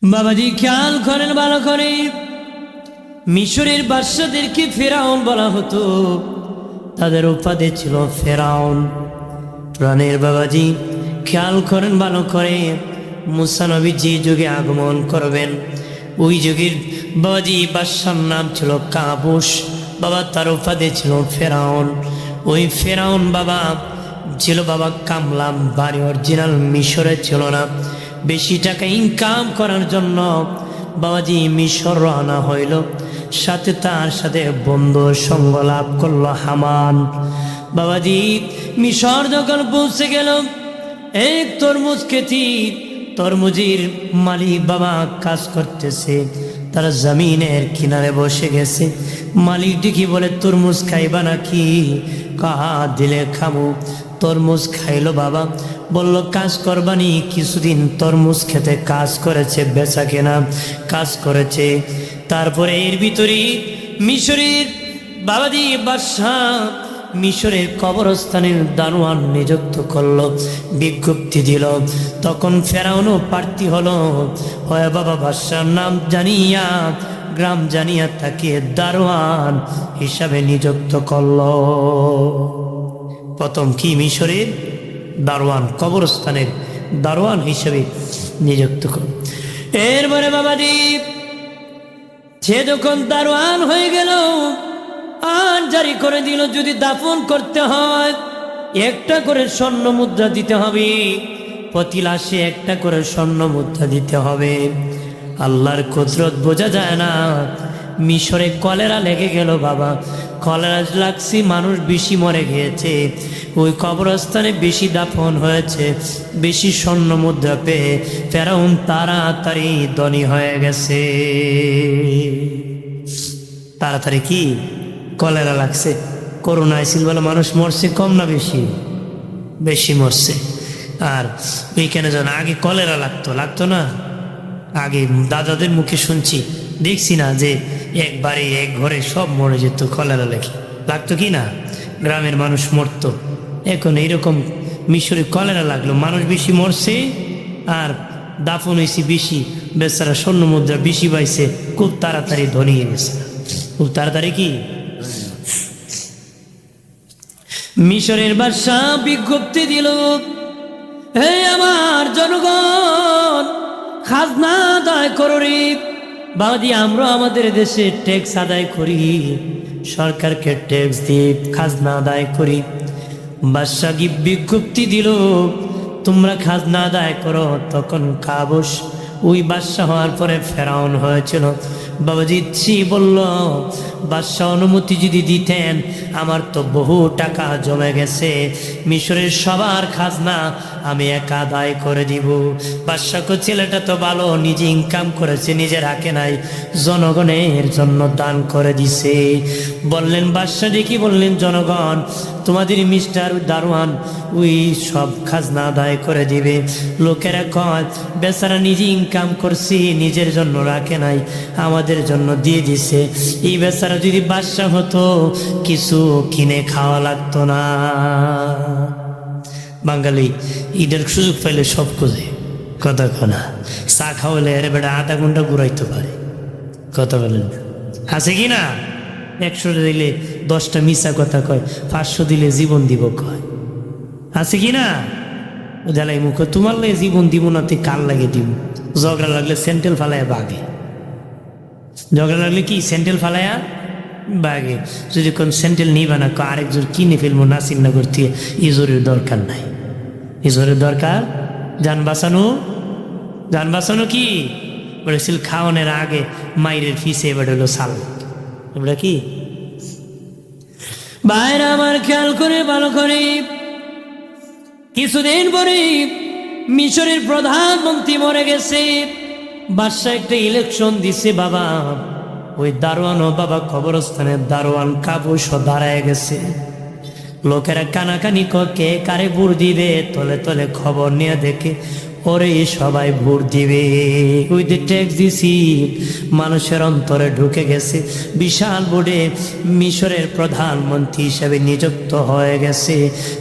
বাবাজি খেয়াল করেন ভালো করে, মিশরের বাদশাদেরকে ফেরাউন বলা হতো, তাদের উপাধি ছিল ফেরাউন। প্রাণের বাবাজি খেয়াল করেন ভালো করে, মুসা নবী যে যুগে আগমন করবেন ওই যুগের বাবাজি বাদশার নাম ছিল কাবুস। বাবা তার উপাধি ছিল ফেরাউন। ওই ফেরাউন বাবা ছিল বাবা কামলাম, বাড়ি অরিজিনাল মিশরে ছিল না। বেশি টাকা ইনকাম করার জন্য বাবাজি মিশর রওনা হইল, সাথে তার সাথে বন্ধু সঙ্গ লাভ করলো হামান। বাবাজি মিশর যখন পৌঁছে গেল, এক তরমুজ খেতি, তরমুজের মালিক বাবা কাজ করতেছে, তারা জমিনের কিনারে বসে গেছে। মালিক দেখি বলে তরমুজ খাইবা নাকি? কাহা দিলে খামু। তরমুজ খাইলো বাবা, বলল কাজ করবানি? কিছুদিন তরমুজ খেতে কাজ করেছে, বেচা কেনা কাজ করেছে। তারপরে এর ভিতরে মিশরের বাবাজি বাদশাহ মিশরের কবরস্থানের দারোয়ান নিযুক্ত করলো, বিজ্ঞপ্তি দিল। তখন ফেরাউনও প্রার্থী হলো, হয় বাবা বাদশার নাম জানিয়া, গ্রাম জানিয়া তাকে দারোয়ান হিসাবে নিযুক্ত করলো। প্রথম কি মিশরের দারোয়ান, কবরস্থানের দারোয়ান হিসেবে নিযুক্ত করল। এরপরে বাবাজি সে যখন দারোয়ান হয়ে গেল, আর জারি করে দিল যদি দাফন করতে হয় একটা করে স্বর্ণ মুদ্রা দিতে হবে, প্রতি লাশে একটা করে স্বর্ণ মুদ্রা দিতে হবে। আল্লাহর কুদরত বোঝা যায় না। মিশরে কলেরা লেগে গেল বাবা, কলেরা লাগছে, মানুষ বেশি মরে গিয়েছে, ওই কবরস্থানে বেশি দাফন হয়েছে, বেশি স্বর্ণ মুদ্রা পেয়ে ফেরাউন তাড়াতাড়ি ধনী হয়ে গেছে। তাড়াতাড়ি কি কলেরা লাগছে, করোনা আইছিল বলে মানুষ মরছে কম না বেশি? বেশি মরছে। আর ওইখানে যেন আগে কলেরা লাগতো না, আগে দাদাদের মুখে শুনছি, দেখছি না যে একবারে এক ঘরে সব মরে যেত, কলেরা লেগে লাগতো কি না, গ্রামের মানুষ মরতো। এখন এইরকম মিশরে কলেরা লাগলো, মানুষ বেশি মরছে আর দাফন হয়েছে বেশি, বেচারা স্বর্ণ মুদ্রা বেশি পাইছে, খুব তাড়াতাড়ি ধনী হয়ে গেছে। খুব তাড়াতাড়ি কি মিশরের বাদশাহ বিজ্ঞপ্তি দিল, হে আমার জনগণ, খাজনা আদায় করো রে। বাবাজি আমরা আমাদের দেশে ট্যাক্স আদায় করি, সরকারকে ট্যাক্স দিয়ে খাজনা আদায় করি। বাদশাহ বিজ্ঞপ্তি দিল তোমরা খাজনা আদায় করো। তখন কাবুস ওই বাদশাহ হওয়ার পরে ফেরাউন হয়েছিল। বাবাজি ছি বলল, বাদশাহ অনুমতি যদি দিতেন, আমার তো বহু টাকা জমে গেছে, মিশরের সবার খাজনা আমি একা আদায় করে দিব। বাদশাহকে ছেলেটা তো ভালো, নিজে ইনকাম করেছে, নিজে রাখে নাই, জনগণের জন্য দান করে দিছে। বললেন বাদশাহ দেখি, বললেন জনগণ তোমাদের মিস্টার দারোয়ান ওই সব খাজনা আদায় করে দিবে। লোকেরা কয় বেচারা নিজে ইনকাম করছি, নিজের জন্য রাখে নাই, আমাদের জন্য দিয়ে দিছে। এই বেচারা যদি বাদশাহ হতো কিছু কিনে খাওয়া লাগতো না। বাঙালি ঈদের সুযোগ পাইলে সব খুঁজে, কথা কনা চা খাওয়ালে এর বেটা আধা ঘন্টা ঘুরাইতে পারে, কথা বলেন আছে কি না? 100 দিলে 10টা মিশা কথা কয়, 500 দিলে জীবন দিব কয়, আছে কি না? জ্বালাই মুখ তোমার লাগে জীবন দিব না, তুই কার লাগে দিব? ঝগড়া লাগলে স্যান্ডেল ফালাইয়া বাগে, ঝগড়া লাগলে কি স্যান্ডেল ফালাইয়া বাগে। যদি কোন স্যান্ডেল নিবা না, আরেকজন কিনে ফেলবো নাসিরনগর থেকে, ইজোরের দরকার নাই। ইজোরের দরকার যান বাঁচানো কি বলেছিল, খাওয়ানোর আগে মাইরের ফিসে এবার হলো সাল। আমরা কি বাইরে আমার খেয়াল করে ভালো করে, কিছুদিন পরে মিশরের প্রধানমন্ত্রী মরে গেছে। বাদশাহ একটা ইলেকশন দিছে বাবা, ওই দারোয়ানও বাবা কবরস্থানের দারোয়ান কাবুস দাঁড়ায় গেছে। লোকেরা কানাকানি কে কারে ভোট দিবে, তলে তলে খবর নিয়ে দেখে ওরে সবাই ভোট দিবে। ওই যে ট্যাক্স দিছি মানুষের অন্তরে ঢুকে গেছে, বিশাল বোর্ডে মিশরের প্রধানমন্ত্রী হিসেবে নিযুক্ত হয়ে গেছে।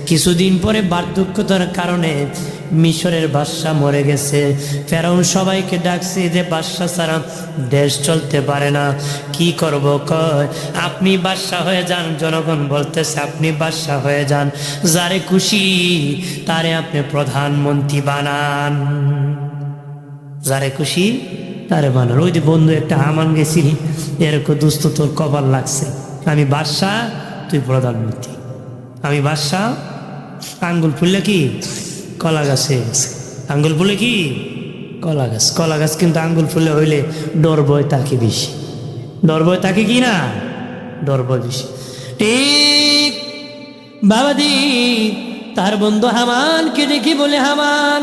কিছুদিন পরে বার্ধক্যতার কারণে মিশরের বাদশা মরে গেছে। ফেরাউন সবাইকে ডাকছে যে বাদশা ছাড়া দেশ চলতে পারে না, কি করব? কয় আপনি বাদশা হয়ে যান। জনগণ বলতেছে আপনি বাদশা হয়ে যান, যারে খুশি তারে আপনি প্রধানমন্ত্রী বানান, যারে খুশি তারে বানান। ওই যে বন্ধু একটা হামান গেছিলি, এরকম দুস্থ তোর কপাল লাগছে, আমি বাদশা তুই প্রধানমন্ত্রী। আমি বাদশা, আঙ্গুল ফুললে কি কলা গাছে গেছে, আঙ্গুল ফুলে কি কলা গাছ, কলা গাছ কিন্তু আঙ্গুল ফুলে হইলে ডর ভয় তাকে বেশি, ডর ভয় তাকে কি না, ডর ভয় বেশি। ঠিক বাবাজি তার বন্ধু হামানকে ডেকে বলে, হামান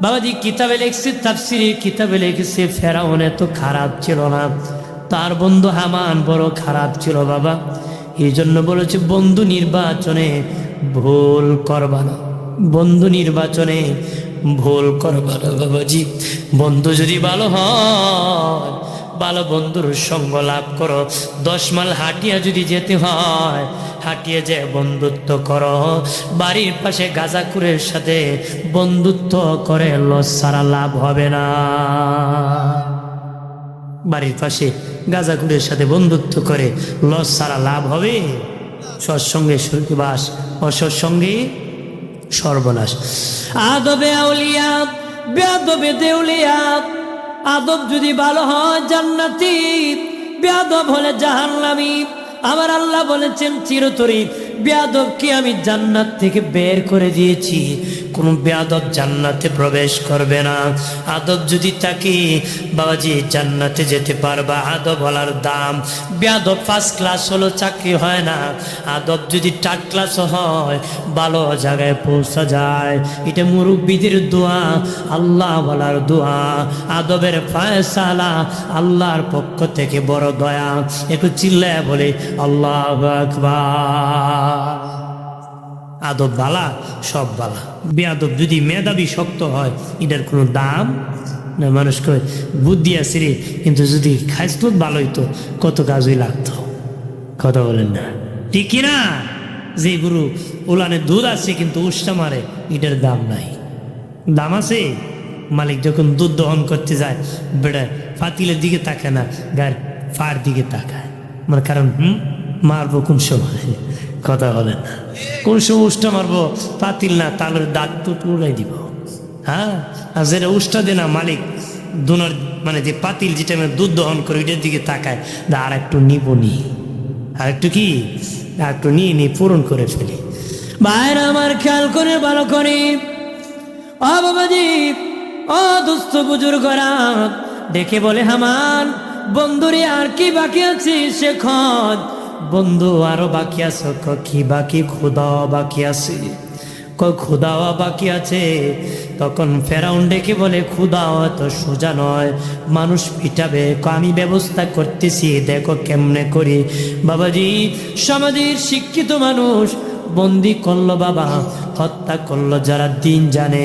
বাবাজি কিতাবে লিখছে, তাফসীরের কিতাবে লিখছে ফেরাউন এত খারাপ ছিল না, তার বন্ধু হামান বড় খারাপ ছিল বাবা। এই জন্য বলেছে বন্ধু নির্বাচনে ভুল করবা না, বন্ধু নির্বাচনে ভুল করবা না বাবাজি। বন্ধু যদি ভালো হয়, ভালো বন্ধুর সঙ্গ লাভ করো। 10 মাইল হাঁটিয়া যদি যেতে হয়, হাঁটিয়ে যে বন্ধুত্ব করো। বাড়ির পাশে গাঁজাখুরের সাথে বন্ধুত্ব করে লস ছাড়া লাভ হবে না। বাড়ির পাশে গাঁজাখুরের সাথে বন্ধুত্ব করে লস ছাড়া লাভ হবে? সৎসঙ্গে সুখবাস, অসৎসঙ্গে সর্বনাশ। আদবে আউলিয়া বেয়াদবে দেউলিয়া। আদব যদি ভালো হয় জান্নাতি, বেয়াদব হলে জাহান্নামী। আমার আল্লাহ বলেছেন চিরতরে বেয়াদবকে আমি জান্নাত থেকে বের করে দিয়েছি, কোন বেয়াদব জান্নাতে প্রবেশ করবে না। আদব যদি থাকে বাবাজি জান্নাতে যেতে পারবা। আদব হলার দাম। বেয়াদব 1st ক্লাস হলো চাকরি হয় না, আদব যদি 3rd ক্লাস হয় ভালো জায়গায় পৌঁছা যায়। এটা মুরব্বীদের দোয়া, আল্লাহ বলার দোয়া। আদবের ফয়সালা আল্লাহর পক্ষ থেকে বড় দয়া। একটু চিল্লায় বলে আল্লাহু আকবার। আদব বালা, সব বালা। বেয়াদব যদি মেধাবী শক্ত হয়, এটার কোনো দাম না। মানুষ কয় বুদ্ধি আছে রে, কিন্তু যদি খাইতো ভালো হইতো কত কাজই লাগতো। কথা বলেন না, ঠিক কিনা? যে গুরু উলানে দুধ আছে কিন্তু উষ্টা মারে, এটার দাম নাই। দাম আছে? মালিক যখন দুধ দহন করতে যায়, বেড়া ফাতিলের দিকে তাকায় না, গায়ের ফার দিকে তাকায়। মানে কারণ মারবো কোন সময়, কথা বলেন না, কোন সময় উষ্টা মারবো? পাতিল না, তালের দাঁত তো উড়াই দিব। হ্যাঁ, আর যেটা উষ্টা দে না মালিক দুনার, মানে যে পাতিল যেটা দুধ দহন করে ওইটার দিকে তাকায়, আর একটু নিব নি, আর একটু কি, আর একটু নিয়ে পূরণ করে ফেলি। ভাইরা আমার খেয়াল করে ভালো করে, ও বাবাজি, ও দুস্থ বুজুর্গরা দেখে বলে হামান বন্ধুরে আর কি বাকি আছে? সে খোঁজ বন্ধু আরো বাকি আছে। কি বাকি? খোদাও বাকি আছে। খোদাও বাকি আছে। তখন ফেরাউন ডেকে বলে খোদাও তো সোজা নয়, মানুষ পিটাবে। আমি ব্যবস্থা করতেছি, দেখো কেমনে করি। বাবাজি সমাজের শিক্ষিত মানুষ বন্দি করলো বাবা, হত্যা করলো। যারা দিন জানে,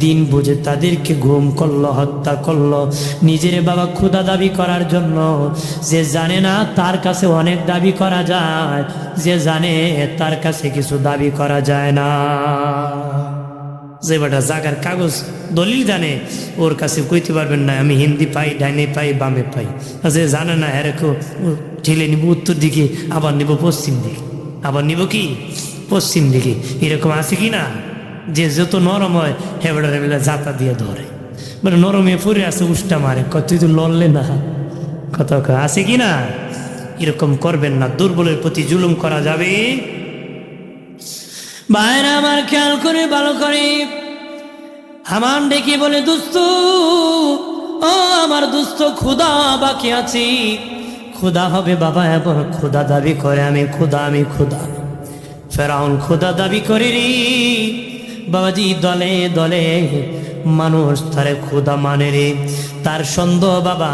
দিন বুঝে, তাদেরকে গুম করলো, হত্যা করলো। নিজের বাবা ক্ষুধা দাবি করার জন্য। যে জানে না তার কাছে অনেক দাবি করা যায়, যে জানে তার কাছে কিছু দাবি করা যায় না। যে বেটা জাগার কাগজ দলিল জানে, ওর কাছে কইতে পারবেন না আমি হিন্দি পাই, ডাইনে পাই, বামে পাই। যে জানে না এরকম ঠেলে নিব উত্তর দিকে, আবার নিব পশ্চিম দিকে, আবার নিব কি পশ্চিম দিকে। এরকম আছে কি না? যে যত নরম হয় হেবড়ারে বেলা জাতা দিয়ে ধরে, মানে নরমে পড়ে আছে উষ্টা মারে, তুই তো লড়লে না। কথা আছে কি না? এরকম করবেন না, দুর্বলের প্রতি জুলুম করা যাবে। ভাইরা আমার খেয়াল করে ভালো করে, হামান ডেকে বলে দুস্থ, ও আমার দুস্থ, ক্ষুধা বাকি আছি। ক্ষুধা হবে বাবা, এবার ক্ষুধা দাবি করে আমি ক্ষুধা, আমি ক্ষুধা। ফেরাউন খোদা দাবি করে রে বাবাজি, দলে দলে মানুষ তারে খোদা মানে রে। তার সন্দেহ বাবা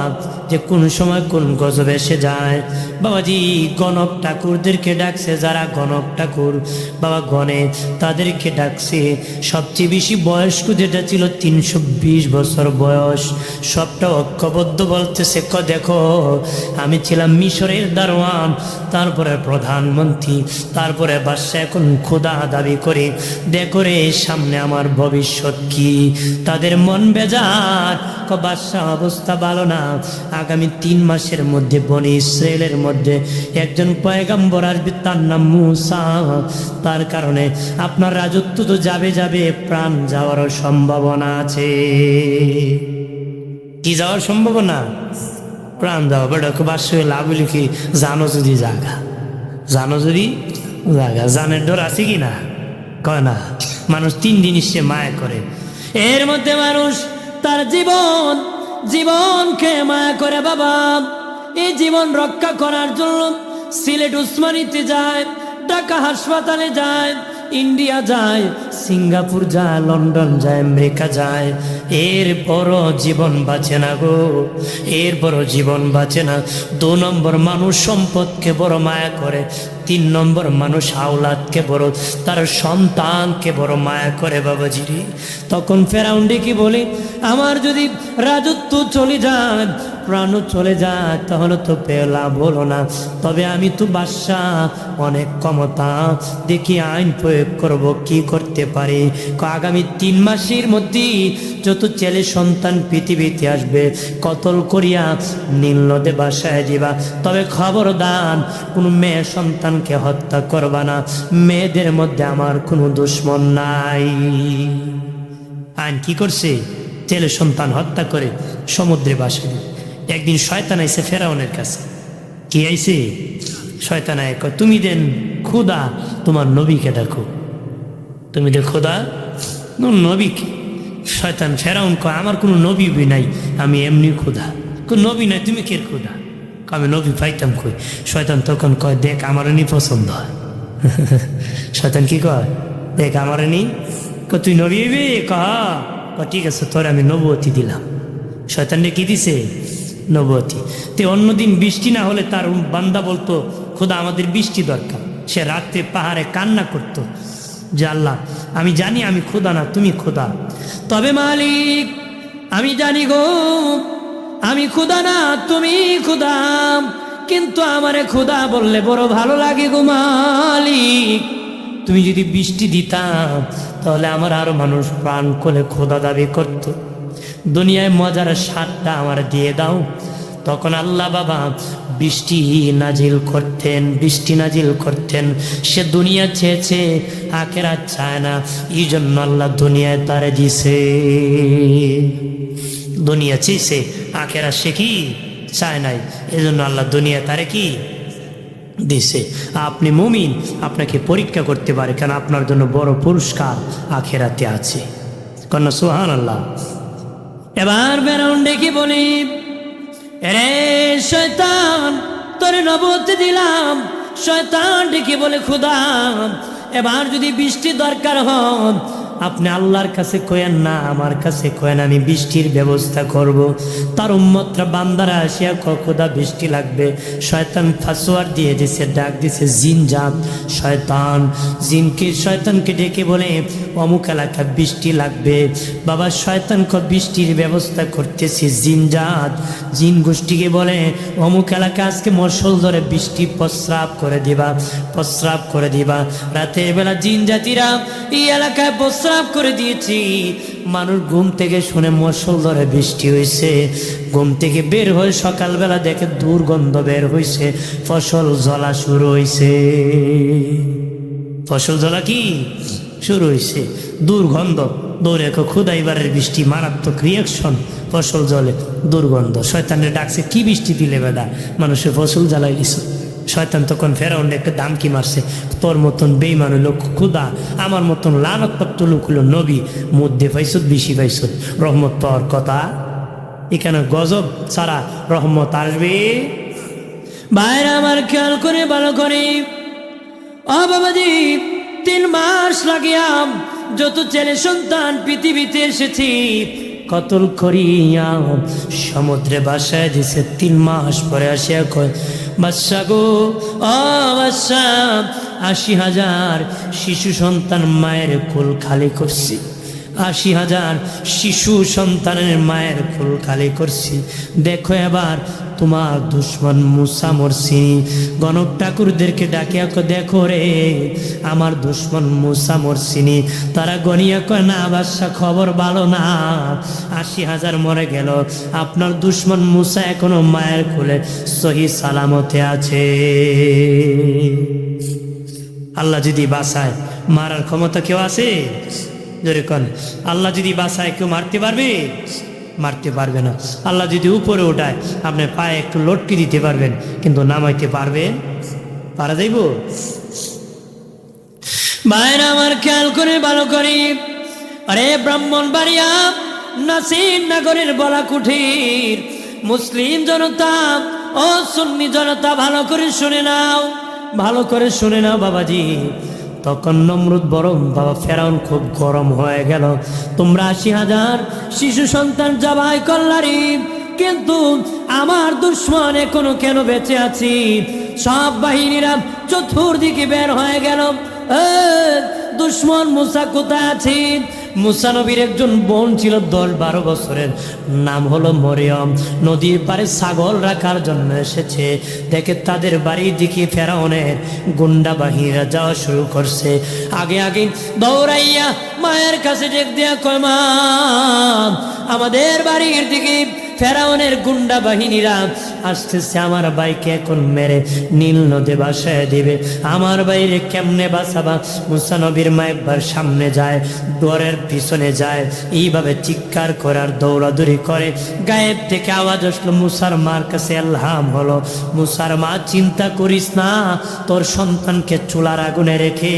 যে কোন সময় কোন গজব এসে যায়। বাবাজি গণক ঠাকুরদেরকে ডাকছে, যারা গণক ঠাকুর বাবা গণে তাদেরকে ডাকছে। সবচেয়ে বেশি বয়স্ক যেটা ছিল 320 বছর বয়স, সবটা ঐক্যবদ্ধ বলতেছে দেখো আমি ছিলাম মিশরের দারোয়ান, তারপরে প্রধানমন্ত্রী, তারপরে বাদশা, এখন খোদা দাবি করে দেখো রে সামনে আমার ভবিষ্যৎ কি। তাদের মন বেজার, বাদশা অবস্থা ভালো না, আগামী 3 মাসের মধ্যে বনি ইসরায়েলের মধ্যে একজন পয়গম্বর আসবে, তার নাম মূসা। তার কারণে আপনার রাজত্ব তো যাবে যাবে, প্রাণ যাওয়ারও সম্ভাবনা আছে। কি যাওয়ার সম্ভাবনা? প্রাণ যাওয়া। বেটা বাদশা লাভ হইলে কি? জানো যদি জাগা, জানো যদি জাগা, জানের ডর আছে কি না? কয় না। মানুষ 3 জিনিস সে মায়া করে, এর মধ্যে মানুষ তার জীবনকে মায়া করে। বাবা এই জীবন রক্ষা করার জন্য সিলেট উসমানীতে যায়, ঢাকা হাসপাতালে যায়, ইন্ডিয়া যায়, সিঙ্গাপুর যায়, লন্ডন যায়, আমেরিকা যায়, এর বড় জীবন বাঁচে না গো, এর বড় জীবন বাঁচে না। 2 নম্বর মানুষ সম্পদকে বড় মায়া করে, 3 নম্বর মানুষ আওলাদকে বড়, তার সন্তানকে বড় মায়া করে। বাবাজিরি তখন ফেরাউন ডেকে বলে আমার যদি রাজত্ব চলে যায়, প্রাণও চলে যায়, তাহলে তো লাভ হলো না। তবে আমি তো বাদশাহ, অনেক ক্ষমতা, দেখি আইন প্রয়োগ করব, কি করতে পারি। আগামী 3 মাসের মধ্যে যত ছেলে সন্তান পৃথিবীতে আসবে কতল করিয়া নীল নদে বাসায় দিবা। তবে খবরদার কোনো মেয়ে সন্তানকে হত্যা করবা না, মেয়েদের মধ্যে আমার কোনো দুশ্মন নাই। আইন কি করছে? ছেলে সন্তান হত্যা করে সমুদ্রে বাসে। একদিন শয়তান আইছে ফেরাউনের কাছে। কি আইছে? শয়তান আয় কয় তুমি দেন খুদা তোমার নবীকে ডাকো, তুমি দে খোদা নবীকে। শয়তান ফেরাউন কয় আমার কোনো নবী নাই, আমি এমনি খোদা। নবী নাই, তুমি কে খোদা? আমি নবী পাইতাম কই। শয়তান তখন কয় দেখ আমার নি পছন্দ হয়। শয়তান কি কয়? দেখ আমার নি, তুই নবী হইবি? ঠিক আছে তোর আমি নবুয়তি দিলাম। শয়তানরে কি দিছে? নবুয়তি। তে অন্যদিন বৃষ্টি না হলে তার বান্দা বলতো খোদা আমাদের বৃষ্টি দরকার। সে রাত্রে পাহাড়ে কান্না করতো যে আল্লাহ আমি জানি আমি খোদা না, তুমি খোদা, তবে মালিক আমি জানি গো আমি খোদা না, তুমি খোদা, কিন্তু আমারে খোদা বললে বড় ভালো লাগে গো মালিক। তুমি যদি বৃষ্টি দিতাম তাহলে আমার আরো মানুষ প্রাণ করে খোদা দাবি করত। দুনিয়ায় মজার স্বাদটা আমার দিয়ে দাও। তখন আল্লাহ বাবা বৃষ্টি নাজিল করতেন, বৃষ্টি নাজিল করতেন। সে দুনিয়া চেয়েছে, আখেরাত চায় না, এই জন্য আল্লাহ দুনিয়ায় তারে দিছে। দুনিয়া চেয়েছে, আখেরাত সে কি চায় নাই, এই জন্য আল্লাহ দুনিয়া তারে কি দিছে। আপনি মুমিন, আপনাকে পরীক্ষা করতে পারে, কেন আপনার জন্য বড় পুরস্কার আখেরাতে আছে। কন্যা সুবহানাল্লাহ। এবার ফেরাউন ডেকে বলি রে শয়তান তোর নবুয়ত দিলাম। শয়তান ডেকে বলে খোদা এবার যদি বৃষ্টি দরকার হয় আপনি আল্লাহর কাছে কয়েন না, আমার কাছে কয়েন, আমি বৃষ্টির ব্যবস্থা করব। তার উম্মতরা বান্দারা আসিয়া খোদা বৃষ্টি লাগবে। শয়তান ফাসওয়ার দিয়ে দিছে, ডাক দিছে জিন জাত শয়তান। শয়তানকে ডেকে বলে অমুক এলাকায় বৃষ্টি লাগবে। বাবা শয়তান বৃষ্টির ব্যবস্থা করতেছি। জিন জাত জিন গোষ্ঠীকে বলে অমুক এলাকায় আজকে মশল ধরে বৃষ্টি প্রস্রাব করে দিবা, প্রস্রাব করে দিবা। রাতের বেলা জিন জাতিরা এই এলাকায় প্রস্রাব করে দিয়েছি। মানুষ ঘুম থেকে শুনে মশল ধরে বৃষ্টি হয়েছে, ঘুম থেকে বের হয়ে সকালবেলা দেখে দুর্গন্ধ বের হয়েছে, ফসল জ্বলা শুরু হয়েছে। ফসল জ্বলা কি শুরু হয়েছে, দুর্গন্ধ। দৌড়ে খোদা এবারের বৃষ্টি মারাত্মক রিয়াকশন, ফসল জলে দুর্গন্ধ। শয়তানের ডাকছে কি বৃষ্টি দিলে বেদা, মানুষের ফসল জ্বালাই দিছ। শয়তান তখন ফেরাউন একটা দামকি মারছে, তোর মতন বেঈমান হইল খোদা, আমার মতন লানতপ্রাপ্ত লোক হইল নবী, মধ্যে পাইছত বেশি পাইছত, রহমত পাওয়ার কথা। এখানে গজব ছাড়া রহমত আসবে। ভাইরা আমার খেয়াল করে ভালো করে, ও বাবাজি 3 মাস লাগিয়া যত ছেলে সন্তান পৃথিবীতে এসেছি কতল করিয়া সমুদ্রে ভাসায় দিছে। 3 মাস পরে আসিয়া কয়, বাদশা গো, ও বাদশা, 80,000 শিশু সন্তান মায়ের কোল খালি করছি, 80,000 শিশু সন্তানের মায়ের কোল খালি করছি। দেখো এবার তোমার দুশ্মন মুসা মরছি। গণক ঠাকুরদেরকে ডাকিয়া কয়, দেখো রে আমার দুশ্মন মুসা মরছিনি। তারা গনিয়া কয়, না বাদশা, খবর ভালো না, 80,000 মরে গেল, আপনার দুশ্মন মুসা এখনো মায়ের কোলে সহি সালামতে আছে। আল্লাহ যদি বাঁচায়, মারার ক্ষমতা কেউ আছে? যেরকম আল্লাহ যদি বাঁচায়, কেউ মারতে পারবে? মারতে পারবে না। আল্লাহ যদি উপরে ওঠায়, আপনার পায়ে একটু লটকি দিতে পারবেন, কিন্তু নামাইতে পারবে? পারা যাইব? ভাইরা আমার, খেয়াল করে ভালো করি। আরে ব্রাহ্মণবাড়িয়া নাসির নগরের বলাকুঠির মুসলিম জনতা ও সুন্নি জনতা, ভালো করে শুনে নাও, ভালো করে শুনে নাও বাবাজি। তখন নমরুদ বড় বাবা ফেরাউন খুব গরম হয়ে গেল। তোমরা 80,000 শিশু সন্তান জবাই করলারি, কিন্তু আমার দুশ্মন এখনো কেন বেঁচে আছি? সব বাহিনীরা চতুর্দিকে বের হয়ে গেল। দুশ্মন মুসা কোথায় আছে? মুসা নবীর একজন বোন ছিল 10-12 বছরের, নাম হলো মরিয়ম। নদীর পাড়ে ছাগল রাখার জন্য এসেছে। দেখে তাদের বাড়ির দিকে ফেরাউনের গুন্ডা বাহিনীরা যাওয়া শুরু করছে। আগে আগে দৌড়াইয়া মায়ের কাছে ডেক দেয়া কয়, মা, আমাদের বাড়ির দিকে ফেরাউনের গুন্ডা বাহিনীরা আসতেছে, আমার ভাইকে এখন মেরে নীল নদে ভাসায় দিবে, আমার বাইরে কেমনে বাঁচাবা? মুসা নবীর মা একবার সামনে যায়, দুয়ারের পিছনে যায়, এইভাবে চিৎকার করার দৌড়াদৌড়ি করে। গায়েব থেকে আওয়াজ আসলো, মুসার মার কাছে এলহাম হলো, মুসার মা, চিন্তা করিস না, তোর সন্তানকে চুলার আগুনে রেখে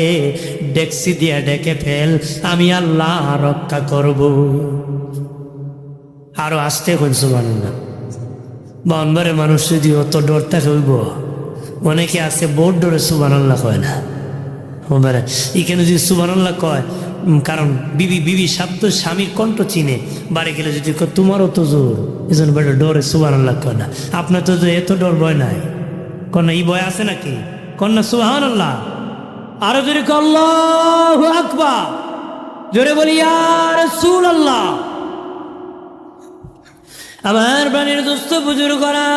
ডেকসি দিয়ে ডেকে ফেল, আমি আল্লাহ রক্ষা করব। আরো আসতে হইল সুবহানাল্লাহ। বাউন্ডারে মানুষ যদি অত ডরতে হইব, অনেকে আছে বোর্ড ডরে সুবহানাল্লাহ কয় না। এখানে যদি সুবহানাল্লাহ কয়, কারণ বিবি শব্দ স্বামীর কণ্ঠ চিনে, বাড়ি গেলে যদি তোমারও তো জোর, এই জন্য বেটা ডরে সুবহানাল্লাহ কয় না। আপনার তো এত ডর ভয় নাই, কন্যা এই ভয় আছে নাকি? কন্যা সুবহানাল্লাহ। আরো জোরে আল্লাহু আকবার, জোরে বলি ইয়া রাসূলুল্লাহ। আমার প্রাণের দোস্ত বুজুর্গরা,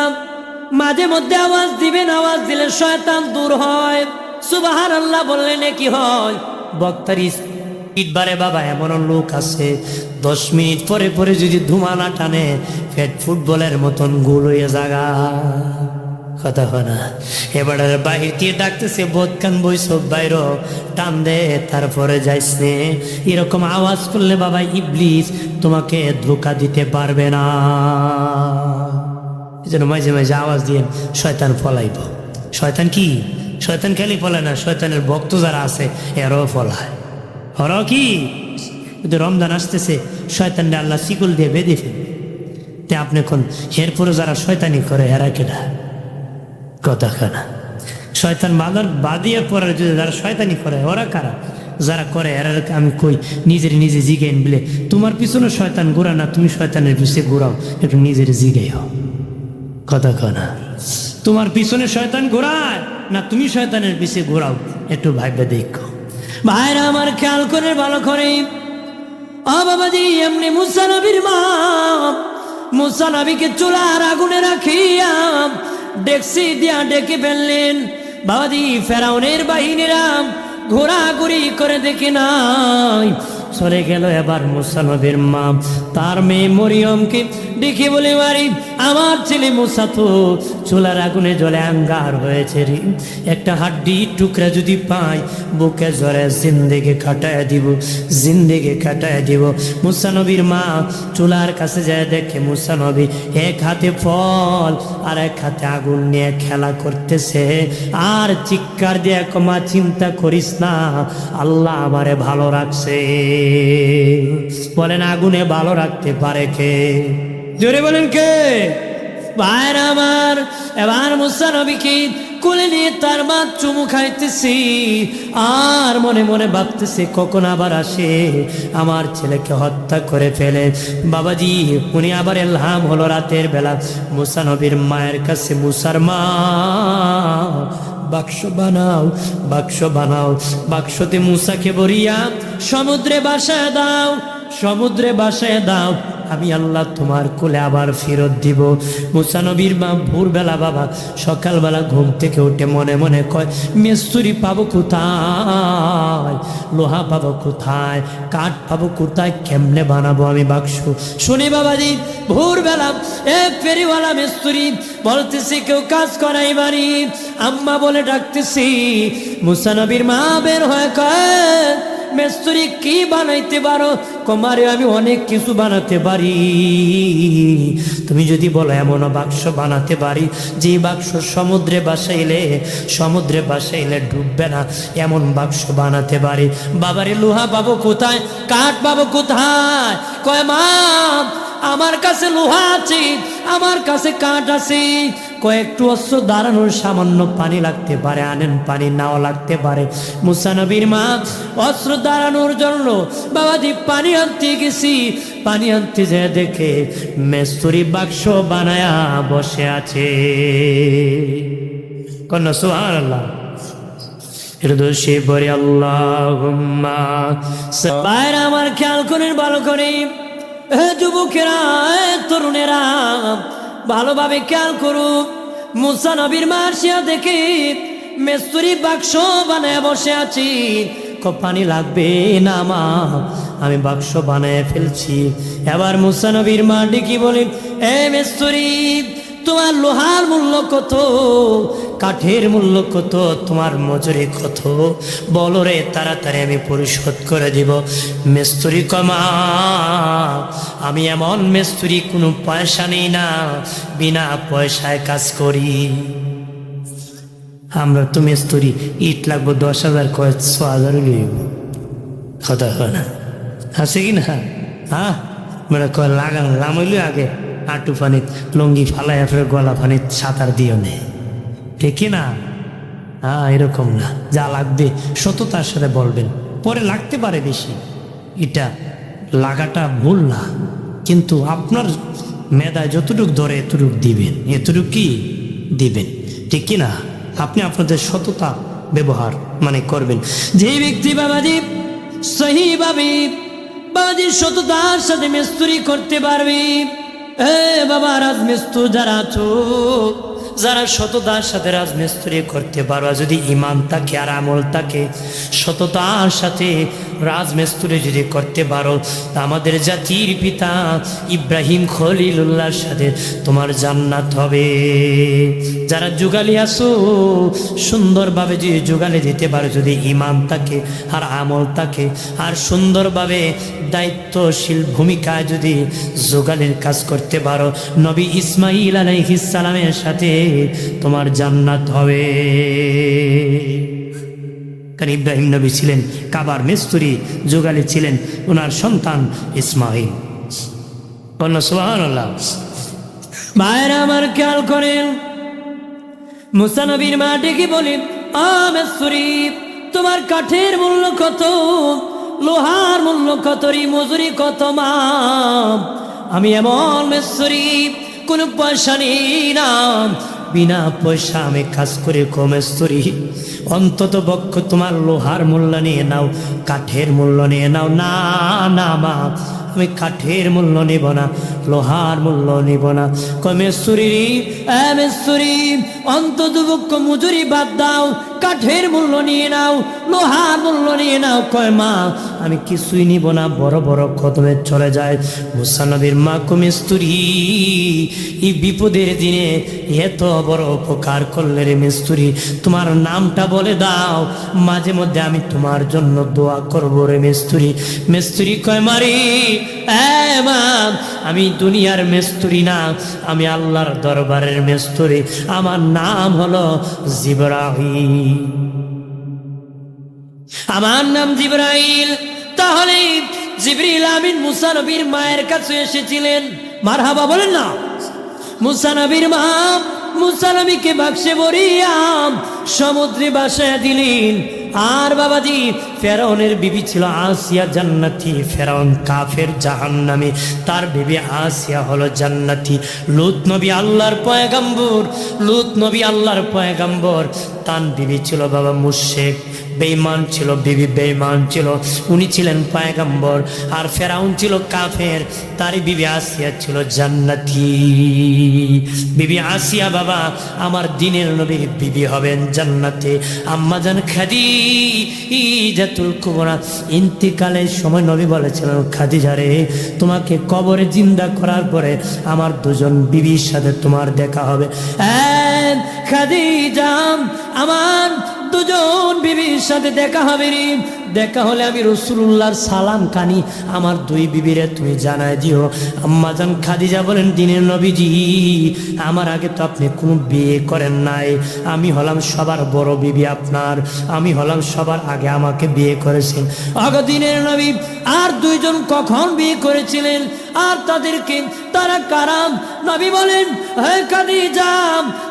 মাঝে মধ্যে আওয়াজ দিবেন, আওয়াজ দিলে শয়তান দূর হয়। সুবহানাল্লাহ বললে নাকি হয়? বক্তার স্পিড বাড়ে বাবা। এমন লোক আছে 10 মিনিট পরে পরে যদি ধুমা না টানে, ফেট ফুটবলের মতন গোল হয়ে জাগা। কথা হয় না? এবার বাহির দিয়ে ডাকতেছে, বোধকান বই সব বাইর টান দে, তারপরে যাইস নে। এরকম আওয়াজ করলে বাবা ইবলিস তোমাকে ধোঁকা দিতে পারবে না। এই জন্য মাঝে মাঝে আওয়াজ দিয়ে শয়তান ফলাইব। শয়তান কি? শয়তান খালি ফলায় না, শয়তানের ভক্ত যারা আছে এরাও ফলায়। ওরাও কি? কিন্তু রমজান আসতেছে, শয়তানটা আল্লাহ শিকল দিয়ে বেঁধে ফেলবে। তে আপনি এখন এরপরে যারা শয়তানি করে এরা কেডা? কথা খানা শয়তান বাদিয়ার পরে যদি যারা শয়তানি করে ওরা কারা? যারা করে এরা আমি কই নিজে জিগাইন বলে, তোমার পিছনে শয়তান ঘোরা না, তুমি শয়তানের পিছিয়ে ঘোরাও, একটু নিজের জিগাই হও। কথা খানা তোমার পিছনে শয়তান ঘোরায় না, তুমি শয়তানের পিছিয়ে ঘোরাও, একটু ভাববে দেখো। ভাইরা আমার, খেয়াল করে ভালো করে। ও বাবাজি, এমনি মুসা নবীর মা মুসা নবীকে চুলার আগুনে রাখিয়া ডেকসি দিয়া ডেকে ফেললেন। বাবাজি, ফেরাউনের বাহিনীরা ঘোরাঘুরি করে দেখে নাই, চলে গেল। এবার মুসা নবীর মা তার মেয়ে মরিয়মকে ডেকে বলে, বাড়ি আমার ছেলে মুসা তো চুলার আগুনে জ্বলে আঙ্গার হয়েছে রে, একটা হাড্ডি টুকরা যদি পাই বুকে জ্বরে জিন্দেগি কাটায় দিব, জিন্দেগি কাটায় দিব। মুসা নবীর মা চুলার কাছে যায়, দেখে মুসা নবী এক হাতে ফল আর এক হাতে আগুন নিয়ে খেলা করতেছে, আর চিৎকার দিয়ে, কমা চিন্তা করিস না, আল্লাহ আমারে ভালো রাখছে। বলেন আগুনে ভালো রাখতে পারে কে? জোরে বলেন কে? ভাইরা আমার, এবার মুসা নবীকে কোলে নিয়ে তার মা চুমু খাইতেছি আর মনে মনে ভাবতেছে কখন আবার আসে আমার ছেলেকে হত্যা করে ফেলে। বাবাজি উনি আবার এলহাম হলো রাতের বেলা মুসা নবীর মায়ের কাছে, মুসার মা বাক্স বানাও, বাক্স বানাও, বাক্সতে মুসাকে ভরিয়া সমুদ্রে ভাসায় দাও, সমুদ্রে ভাসায় দাও, আমি আল্লাহ তোমার কোলে আবার ফেরত দিব। মুসা নবীর মা ভোরবেলা বাবা সকালবেলা ঘুম থেকে উঠে মনে মনে কয় মিস্ত্রি পাবো কোথায়, লোহা পাবো কোথায়, কাঠ পাবো কোথায়, কেমনে বানাবো আমি বাক্স। শুনি বাবাজি ভোরবেলা এক ফেরিওয়ালা মিস্ত্রি বলতেছি কেউ কাজ করাই বাড়ি, আম্মা বলে ডাকতেছি। মুসা নবীর মা বের হয়ে কয় মিস্ত্রি কি বানাইতে পারো? কমারে আমি অনেক কিছু বানাতে পারি, তুমি যদি বলো এমন বাক্স বানাতে পারি যে বাক্স সমুদ্রে ভাসাইলে, সমুদ্রে ভাসাইলে ডুববে না, এমন বাক্স বানাতে পারি। বাবারে লোহা পাবো কোথায়, কাঠ পাবো কোথায়? কয় মা আমার কাছে লোহা আছে, আমার কাছে কাঠ আছে, কয়েকটু অস্ত্র দাঁড়ানোর সামান্য পানি লাগতে পারে, আনেন পানি নাও লাগতে পারে। মুসা নবীর মা অস্ত্র দাঁড়ানোর জন্য বাবাজি পানি আনতে গেছি, পানি আনতে যায় দেখে মেস্তুরি বাক্স বানায়া বসে আছে। কন্যা সুবহানাল্লাহ, হৃদয় বলে আল্লাহুম্মা। বাইরে আমার খেয়াল করেন ভালো করে, হে যুবকেরা, তরুণেরা ভালোভাবে খেয়াল করুক। মুসা নবীর মা আসিয়া দেখে মেস্তুরি বাক্স বানায় বসে আছি। পানি লাগবে না মা, আমি বাক্স বানায় ফেলছি। এবার মুসা নবীর মা ডেকে বলেন এ মেস্তুরি, তোমার লোহার মূল্য কত, কাঠের মূল্য কত, তোমার মজুরি কত, বলো রে, তাড়াতাড়ি আমি পরিশোধ করে দিব। মিস্ত্রি কমা, আমি এমন মিস্ত্রি কোনো পয়সা নেই না, বিনা পয়সায় কাজ করি। আমরা তো মিস্ত্রি, ইট লাগবো 10,000, কয় 6,000 কথা হয় না, আছে কি না? হ্যাঁ মানে কয় লাগান লামাইলে আগে আটু পানিত লঙ্গি ফালাই ফের গলা পানিত সাঁতার দিও নে, ঠিক না? হ্যাঁ এরকম না, যা লাগবে সততার সাথে বলবেন, পরে লাগতে পারে বেশি, এটা লাগাটা ভুল না, কিন্তু আপনার মেধায় যতটুকু ধরে এতটুকু দিবেন, এতটুকু কি দিবেন, ঠিক কি না? আপনি আপনাদের সততা ব্যবহার মানে করবেন। যে ব্যক্তি বাবাজি সহিভাবে বাবাজি সততার সাথে মিস্ত্রি করতে পারবে, এ বাবা রাজমিস্ত্রি যারা আছো, যারা সততার সাথে রাজমিস্ত্রি করতে পারবা, যদি ইমান থাকে আর আমল থাকে, সততার সাথে রাজমিস্ত্রি যদি করতে পারো, আমাদের জাতির পিতা ইব্রাহিম খলিলুল্লাহর সাথে তোমার জান্নাত হবে। যারা যুগালি আসো সুন্দরভাবে যদি যুগালি দিতে পারো, যদি ইমান থাকে আর আমল থাকে আর সুন্দরভাবে দায়িত্বশীল ভূমিকায় যদি যুগালির কাজ করতে পারো, নবী ইসমাইল আলাইহিস সালামের সাথে তোমার জান্নাত হবে। কারণ ইব্রাহিম নবী ছিলেন কাবার মিস্ত্রি, যুগালি ছিলেন ওনার সন্তান ইসমাইল। সুবহানাল্লাহ। ভাইরা আমার খেয়াল করেন, মুসা নবীর মা ডেকে বলেন আ মিস্ত্রি, তোমার কাঠের মূল্য কত, লোহার মূল্য কত, মজুরি কত মা? আমি এমন মিস্ত্রি কোনো পয়সা নেই না, বিনা পয়সা আমি কাজ করে কমেস্তরি, অন্তত পক্ষ তোমার লোহার মূল্য নিয়ে নাও, কাঠের মূল্য নিয়ে নাও। না না মা, আমি কাঠের মূল্য নিব না, লোহার মূল্য নিব না। কমেশ্বরী মেশ্বরী, অন্তত পক্ষ মজুরি বাদ দাও, কাঠের মূল্য নিয়ে নাও, লোহার মূল্য নিয়ে নাও। কয় মা আমি কিছুই নিব না, বড় বড় কদমে চলে যায়। মুসা নবীর মা কমেশ্বরী, এই বিপদের দিনে এত বড় উপকার করলে রে মিস্ত্রি, তোমার নামটা বলে দাও, মাঝে মধ্যে আমি তোমার জন্য দোয়া করবো রে মিস্ত্রি। মিস্ত্রি কয় মারি মা, আমি দুনিয়ার মিস্ত্রি না, আমি আল্লাহর দরবারের মিস্ত্রি, আমার নাম হলো জিবরাইল, আমার নাম জিবরাইল। তাহলে জিবরিল আমিন মুসা নবীর মায়ের কাছে এসেছিলেন, মারহাবা বলেন না। মুসা নবীর মা মুসা নবীকে বাক্সে ভরিয়া সমুদ্রে ভাসাইয়া দিলেন। আর বাবাজি ফেরাউনের বিবি ছিল আসিয়া জান্নাতি, ফেরাউন কাফের জাহান্নামী, তার বিবি আসিয়া হলো জান্নাতি। লূত নবী আল্লাহর পয়গম্বর, লূত নবী আল্লাহর পয়গম্বর, তার বিবি ছিল বাবা মুশরিক, বেঈমান ছিল, বিবি বেঈমান ছিল, উনি ছিলেন পয়গম্বর। আর ফেরাউন ছিল কাফের, তার বিবি আসিয়া ছিল জান্নাতি। বিবি আসিয়া বাবা আমার দিনের নবীর বিবি হবেন জান্নাতে। আম্মাজান খাদিজাতুল কুবরা ইন্তিকালের সময় নবী বলেছিলেন, খাদিজা রে, তোমাকে কবরে জিন্দা করার পরে আমার দুজন বিবির সাথে তোমার দেখা হবে। খাদিজা, আমার দুজন বিবির সাথে দেখা হবে রে। দেখা হলে আমি রাসূলুল্লাহর সালাম কানি আমার দুই বিবিরে তুমি জানায় দিও। আম্মাজান খাদিজা বলেন, দিনের নবীজি, আমার আগে তো আপনি কোনো বিয়ে করেন নাই, আমি হলাম সবার বড় বিবি আপনার, আমি হলাম সবার আগে, আমাকে বিয়ে করেছেন। আগে দিনের নবী আর দুইজন কখন বিয়ে করেছিলেন, আর তাদেরকে তারা কারাম? নবী বলেন, হে খাদিজা,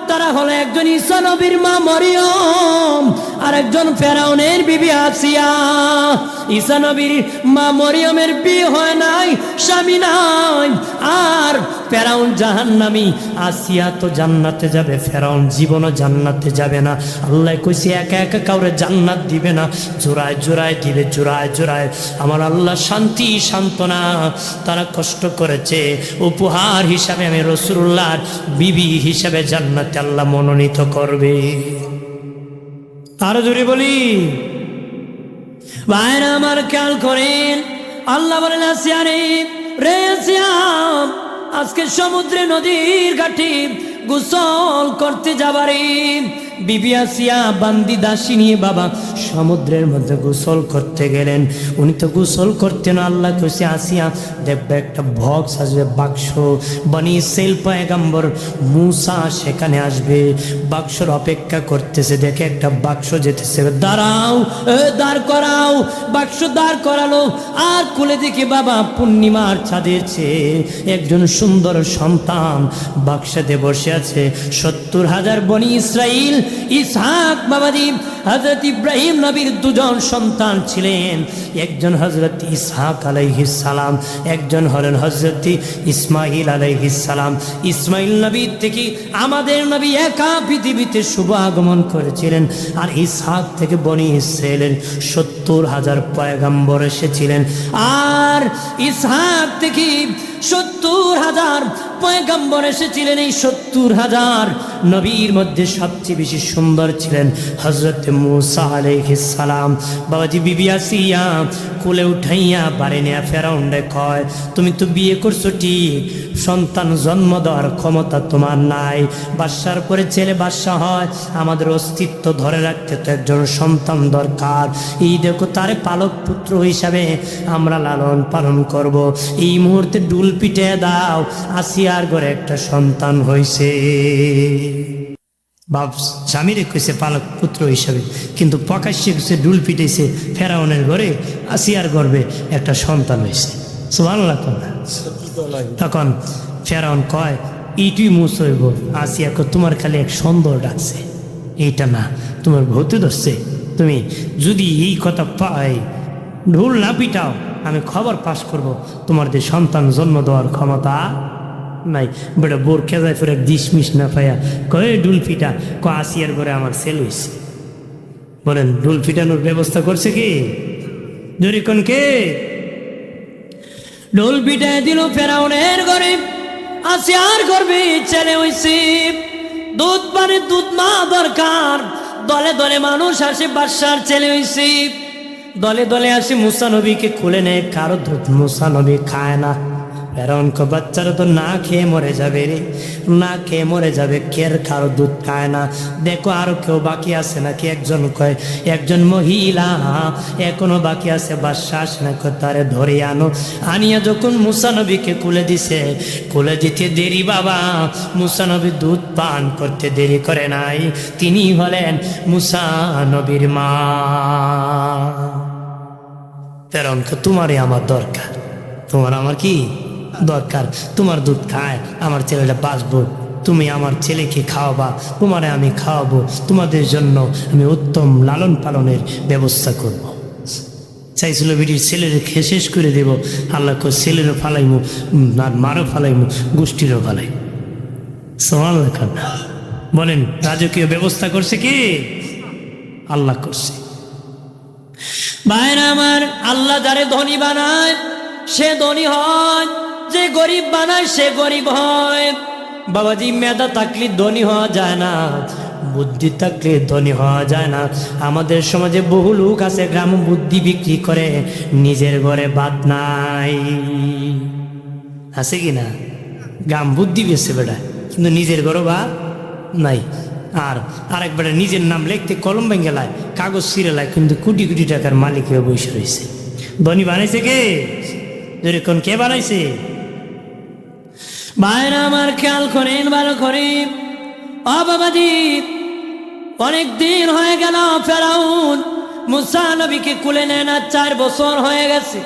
তারা হলো একজন ঈসা নবীর মা মরিয়ম, আর একজন ফেরাউনের বিবি আসিয়া। ঈসা নবীর মা মরিয়মের বিয়ে হয় নাই, স্বামী নাই। আর ফেরাউন জাহান্নামী, আসিয়া তো জান্নাতে যাবে, ফেরাউন জীবনও জান্নাতে যাবে না। আল্লাহ কইছে একা একা কাউরে জান্নাত দিবে না, জোড়ায় জোড়ায় দিবে, জোড়ায় জোড়ায়। আমার আল্লাহ শান্তি সান্ত্বনা, তারা কষ্ট করেছে, উপহার হিসাবে আমি রাসূলুল্লাহর বিবি হিসাবে জান্নাতে আল্লাহ মনোনীত করবে। আরো জোরে বলি, ভাইরা আমার খেয়াল করেন, আল্লাহ বলেন, আসিয়া রে আসিয়া, আজকে সমুদ্রে নদীর ঘাটে গোসল করতে যাবারে। বিবি আসিয়া বান্দি দাসী নিয়ে বাবা সমুদ্রের মধ্যে গোসল করতে গেলেন। উনি তো গোসল করতেন, আল্লাহ কইছে আসিয়া দেখবে একটা বক্স আসবে, বাক্স, বনি ইসরাইল পয়গম্বর মুসা সেখানে আসবে, বাক্সর অপেক্ষা করতেছে। দেখে একটা বাক্স যেতেছে, দাঁড়াও, দাঁড় করাও। বাক্স দাঁড় করালো, আর খুলে দেখে বাবা পূর্ণিমার চাঁদের চেয়ে একজন সুন্দর সন্তান বাক্সাতে বসে আছে। 70,000 বনি ইসরাইল, ইসহাক বাবাজি, হযরত ইব্রাহিম নবীর দুজন সন্তান ছিলেন, একজন হযরত ইসহাক আলাইহিস সালাম, একজন হলেন হযরত ইসমাইল আলাইহিস সালাম। ইসমাইল নবীর থেকে আমাদের নবী একা পৃথিবীতে শুভ আগমন করেছিলেন, আর ইসহাক থেকে বনি ইসরাইলের 70,000 পয়গম্বর এসেছিলেন। আর ইসহাক থেকে 70,000 পয়গম্বর এসেছিলেন। এই 70,000 নবীর মধ্যে সবচেয়ে বেশি সুন্দর ছিলেন হযরত মুসা আলাইহিস সালাম। বাবাজি বিবি আসিয়া কোলে উঠাইয়া বাড়ি নিয়ে ফেরাউনরে কয়, তুমি তো বিয়ে করছো ঠিক, সন্তান জন্ম দেওয়ার ক্ষমতা তোমার নাই, বাদশার পরে ছেলে বাদশা হয়, আমাদের অস্তিত্ব ধরে রাখতে তো একজন সন্তান দরকার। এই দেখো তারে পালক পুত্র হিসাবে আমরা লালন পালন করব। এই মুহূর্তে ডুল পিটে দাও, আসিয়ার ঘরে একটা সন্তান হয়েছে। বাপ স্বামীরে কইছে পালক পুত্র হিসাবে, কিন্তু প্রকাশ্যে কইছে ডুল পিটেছে ফেরাউনের ঘরে, আসিয়ার গর্ভে একটা সন্তান হয়েছে। সুবহানাল্লাহ। তখন ফেরাউন কয়, এইটুই মুস হইব। আসিয়া কয়, তোমার খালি এক সুন্দর ডাকছে, এইটা না, তোমার ভূতে ধরছে। তুমি যদি এই কথা পাই, ঢোল না পিটাও, আমি খবর পাশ করব তোমাদের সন্তান জন্ম দেওয়ার ক্ষমতা নাই। বেটা বোর খেজায় ফেরে ডিসমিস না পাইয়া কয়ে ডুল পিটা, আসিয়ার ঘরে আমার সেল হয়েছে। বলেন ডুল পিটানোর ব্যবস্থা করছে কি? জোরে কোন কে? ডোল পিটায় দিল ফেরাউনের ঘরে, আসিয়ার গর্ভে ছেলে হইছে। দুধ মানে দুধ মা দরকার, দলে দলে মানুষ আসে, বাদশার ছেলে হইছে। দলে দলে আসে, মুসা নবীকে খুলে নেয়, কারো দুধ মুসা নবী খায় না। ফেরাউন কো বাচ্চারা তো না খেয়ে মরে যাবে রে, না খেয়ে মরে যাবে, কের কারো দুধ খায় না। দেখো আরো কেউ বাকি আছে নাকি? একজন কয়, একজন মহিলা এখনো বাকি আছে, বাদশা আসে না, তারে ধরে আনো। আনিয়া যখন মুসা নবীকে কুলে দিছে, কুলে দিতে দেরি বাবা, মুসা নবী দুধ পান করতে দেরি করে নাই, তিনি হলেন মুসা নবীর মা। ফেরাউন কো তোমারই আমার দরকার, তোমার আমার কি দরকার? তোমার দুধ খায় আমার ছেলেটা বাঁচবো, তুমি আমার ছেলেকে খাওয়াবা, তোমারে আমি খাওয়াবো, তোমাদের জন্য আমি উত্তম লালন পালনের ব্যবস্থা করব। চাইছিল বিটির ছেলের শেষ করে দেব, আল্লাহ কো ছেলেরও ফালাইমু, আর মারও ফালাইমু, গোষ্ঠীরও ফালাই। সুবহানাল্লাহ খান বলেন, রাজকীয় ব্যবস্থা করছে কি? আল্লাহ করছে। ভাইরা আমার, আল্লাহ যারে ধনী বানায় সে ধনী হয়, যে গরিব বানায় সে গরিব হয়। বাবাজি, মেধা থাকলে ধনী হওয়া যায় না, বুদ্ধি থাকলে ধনী হওয়া যায় না। আমাদের সমাজে বহু লোক আছে গ্রাম বুদ্ধি বিক্রি করে, নিজের ঘরে ভাত নাই। আছে কি না? গ্রাম বুদ্ধি বেছে বেটা, কিন্তু নিজের ঘরে ভাত নাই। আর আরেক বেটা নিজের নাম লিখতে কলম ভেঙে লায়, কাগজ ছিঁড়ে লায়, কিন্তু কোটি কোটি টাকার মালিক হয়ে বসে রয়েছে। ধনী বানাইছে কে? যেরকম কে বানাইছে? ভাইরা আমার, খেয়াল করেন, ভালো করে। ও বাবাজি, অনেক দিন হয়ে গেল ফেরাউন মুসা নবীকে কুলে নেয় না, 4 বছর হয়ে গেছে।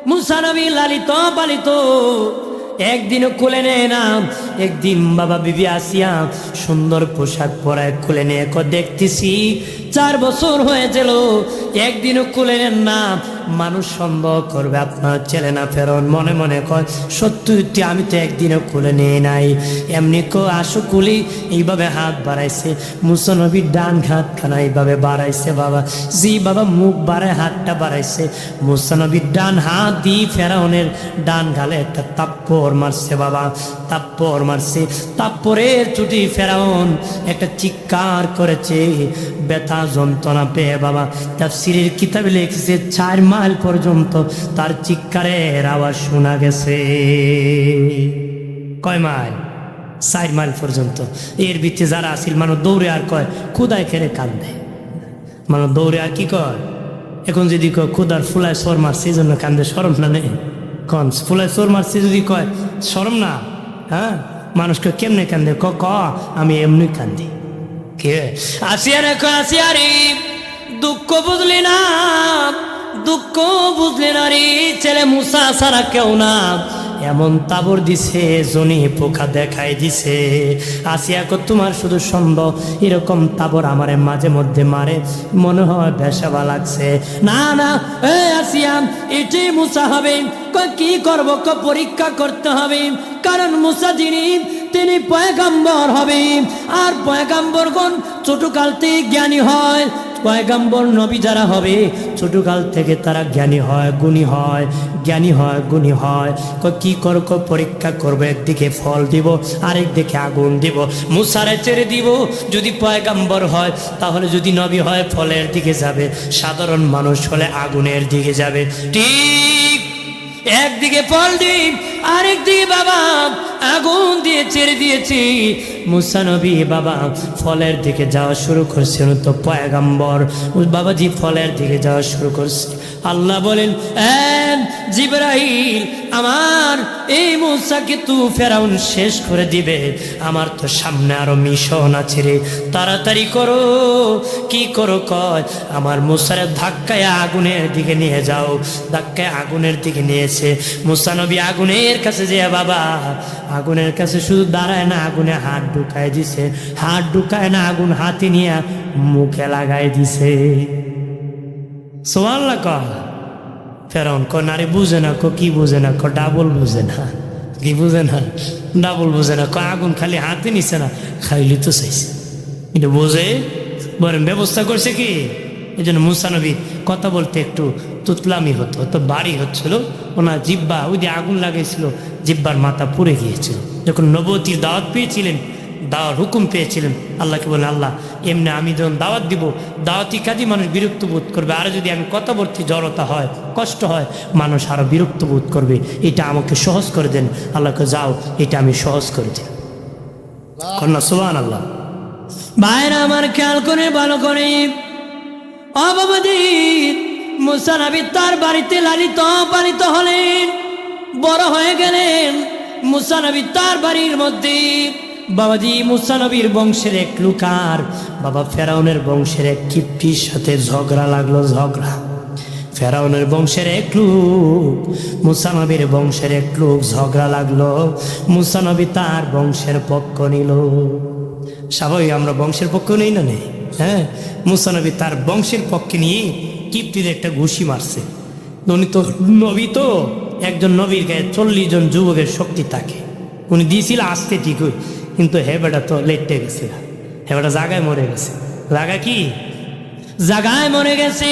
মুসা নবী লালিত পালিত, একদিনও কুলে নেয় না। একদিন বাবা বিবি আসিয়া সুন্দর পোশাক পরায় কুলে নিয়ে দেখতেছি 4 বছর হয়েছিল, একদিনও কুলে নেন না। মানুষ সন্দেহ করবে আপনার ছেলে না ফেরাউন মনে মনে কয়, সত্যি আমি তো একদিনও কুলে নিয়ে নাই। এমনি আসো কুলি, এইভাবে হাত বাড়াইছে। মুসা নবীর ডান হাত খানা এইভাবে বাড়াইছে বাবা, জি বাবা, মুখ বাড়ায় হাতটা বাড়াইছে। মুসা নবীর ডান হাত দিয়ে ফেরাউনের ডান গালে একটা তাপ্পড় মারছে বাবা, তাপ্পড় মারছে। তাপ্পড়ের চুটি ফেরাউন একটা চিৎকার করেছে ব্যথা যন্ত্রণা পেয়ে বাবা। তাফসীরের কিতাবে লিখেছে 4 মাইল পর্যন্ত তার চিৎকারের আওয়াজ শোনা গেছে। কয় মাইল? 4 মাইল পর্যন্ত। এর ভিতরে যারা আসিল মানুষ দৌড়ে আর কয় খুদায় খেলে কান্দে, মানুষ দৌড়ে আর কি কয়। এখন যদি কয় খুদার ফুলায় সর মারছে এই জন্য কান্দে, শরম না নেই? কন ফুলায় সর মারছে যদি কয় শরম না? হ্যাঁ, মানুষকে কেমনে কান্দে? ক আমি এমনি কান্দি। কে আসিয়া রেখো, আসিয়া রে, দুঃখ বুঝলি না, দুঃখ বুঝলি না রে, ছেলে মুসা ছাড়া কেউ না। এমন তাবর দিছে, জনি পোকা দেখাই দিছে। আসিয়া কো তোমার শুধু সন্দেহ, এরকম তাবর আমারে মাঝে মধ্যে মারে, মনে হয় বেশাবা লাগছে। না না, আসিয়া এটাই মুসা হবে। কি করব? পরীক্ষা করতে হবে, কারণ মুসা যিনি তিনি পয়গম্বর হবে, আর পয়গম্বরগণ ছোটকাল থেকে জ্ঞানী হয়। পয়গম্বর নবী যারা হবে ছোটকাল থেকে তারা জ্ঞানী হয়, গুণী হয়, জ্ঞানী হয়, গুণী হয়। কি করব? পরীক্ষা করবো, একদিকে ফল দিব, আরেকদিকে আগুন দিব। মুসারে ছেড়ে দিব, যদি পয়গম্বর হয় তাহলে, যদি নবী হয় ফলের দিকে যাবে, সাধারণ মানুষ হলে আগুনের দিকে যাবে। ঠিক একদিকে ফল দিই, আরেকদিকে বাবা আগুন দিয়ে ছেড়ে দিয়েছি। মুসা নবী বাবা ফলের দিকে যাওয়া শুরু করছে, তো পয়গম্বর বাবাজি ফলের দিকে যাওয়া শুরু করছে। আল্লাহ বলেন, জিবরাইল, আমার এই মুসাকে তু ফেরাউন শেষ করে দিবে, আমার তো সামনে আরো মিশন আছে রে, তাড়াতাড়ি করো। কি করো? কয় আমার মুসারে ধাক্কায় আগুনের দিকে নিয়ে যাও। ধাক্কায় আগুনের দিকে নিয়েছে। মুসা নবী আগুনের কাছে যে বাবা, আগুনের কাছে শুধু দাঁড়ায় না, আগুনে হাত ঢুকায় দিছে। হাত ঢুকায় না, আগুন হাতে নিয়ে মুখে লাগাই দিছে। সুবহানাল্লাহ কয়। ফেরাউন কয় নারে বুঝে না। কি বুঝে না? ডাবল বুঝে না। কি বুঝে না? ডাবল বুঝে না। আগুন খালি হাতে নিছে না, খাইলি তো চাইছে। এটা বোঝে, বলেন ব্যবস্থা করছে কি? এই জন্য মুসা নবী কথা বলতে একটু তুতলামি হতো, তো বাড়ি হচ্ছিল। ওনার জিব্বা, ওই যে আগুন লাগাইছিল, জিব্বার মাথা পুড়ে গিয়েছিল। যখন নবতির দাওয়াত পেয়েছিলেন, দাওয়ার হুকুম পেয়েছিলেন, আল্লাহকে বলেন, আল্লাহ এমনি আমি যখন দাওয়াত দিব, দাওয়াতি কাজে মানুষ বিরক্ত বোধ করবে, আর যদি আমি কথা বলতে জড়তা হয়, কষ্ট হয়, মানুষ আরো বিরক্ত বোধ করবে, এটা আমাকে সহজ করে দেন। আল্লাহকে যাও, এটা আমি সহজ করে দিই। কন্যা সুবহানাল্লাহ। ভাইরা আমার, খেয়াল করে ভালো করে। মুসা নবী তার বাড়িতে লালিত পালিত হলেন, বড় হয়ে গেলেন। মুসা নবী তার বাড়ির মধ্যে বাবাজি মুসা নবীর বংশের এক লুকার বাবা ফেরাউনের বংশের এক কিপ্টির সাথে ঝগড়া লাগলো। ঝগড়া ফেরাউনের বংশের এক লোক মুসা নবীর বংশের এক লোক ঝগড়া লাগলো, মুসা নবী তার বংশের পক্ষ নিল। স্বাভাবিক আমরা বংশের পক্ষ নেই না নেই, হ্যাঁ। মুসা নবী তার বংশের পক্ষে নিয়ে কিপ্তির একটা ঘুষি মারছে। উনি তো নবী, তো একজন নবীর গায়ে 40 জন যুবকের শক্তি থাকে। উনি দিয়েছিল আসতে ঠিকই, কিন্তু হেবেটা তো লেটে গেছে, হেবেটা জায়গায় মরে গেছে। জায়গা কি জায়গায় মরে গেছে।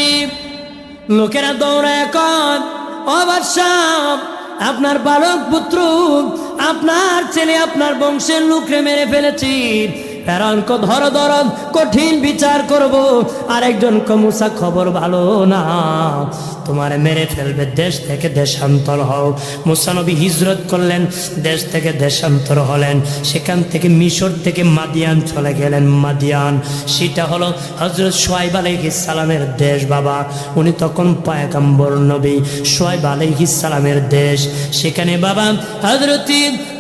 লোকেরা দৌড়ায় কন, ও বাদশাহ, আপনার বালক পুত্র, আপনার ছেলে আপনার বংশের লোকরে মেরে ফেলেছি। ফেরাউনকে ধরো ধরো, কঠিন বিচার করব। আর একজন মুসা খবর ভালো না, তোমার মেরে ফেলবে, দেশ থেকে দেশান্তর হও। মুসা নবী হিজরত করলেন, দেশ থেকে দেশান্তর হলেন। সেখান থেকে মিশর থেকে মাদিয়ান চলে গেলেন। মাদিয়ান সেটা হলো হযরত শুআয়ব আলাইহিস সালামের দেশ বাবা। উনি তখন পয়গম্বর নবী, শুআয়ব আলাইহিস সালামের দেশ। সেখানে বাবা হযরত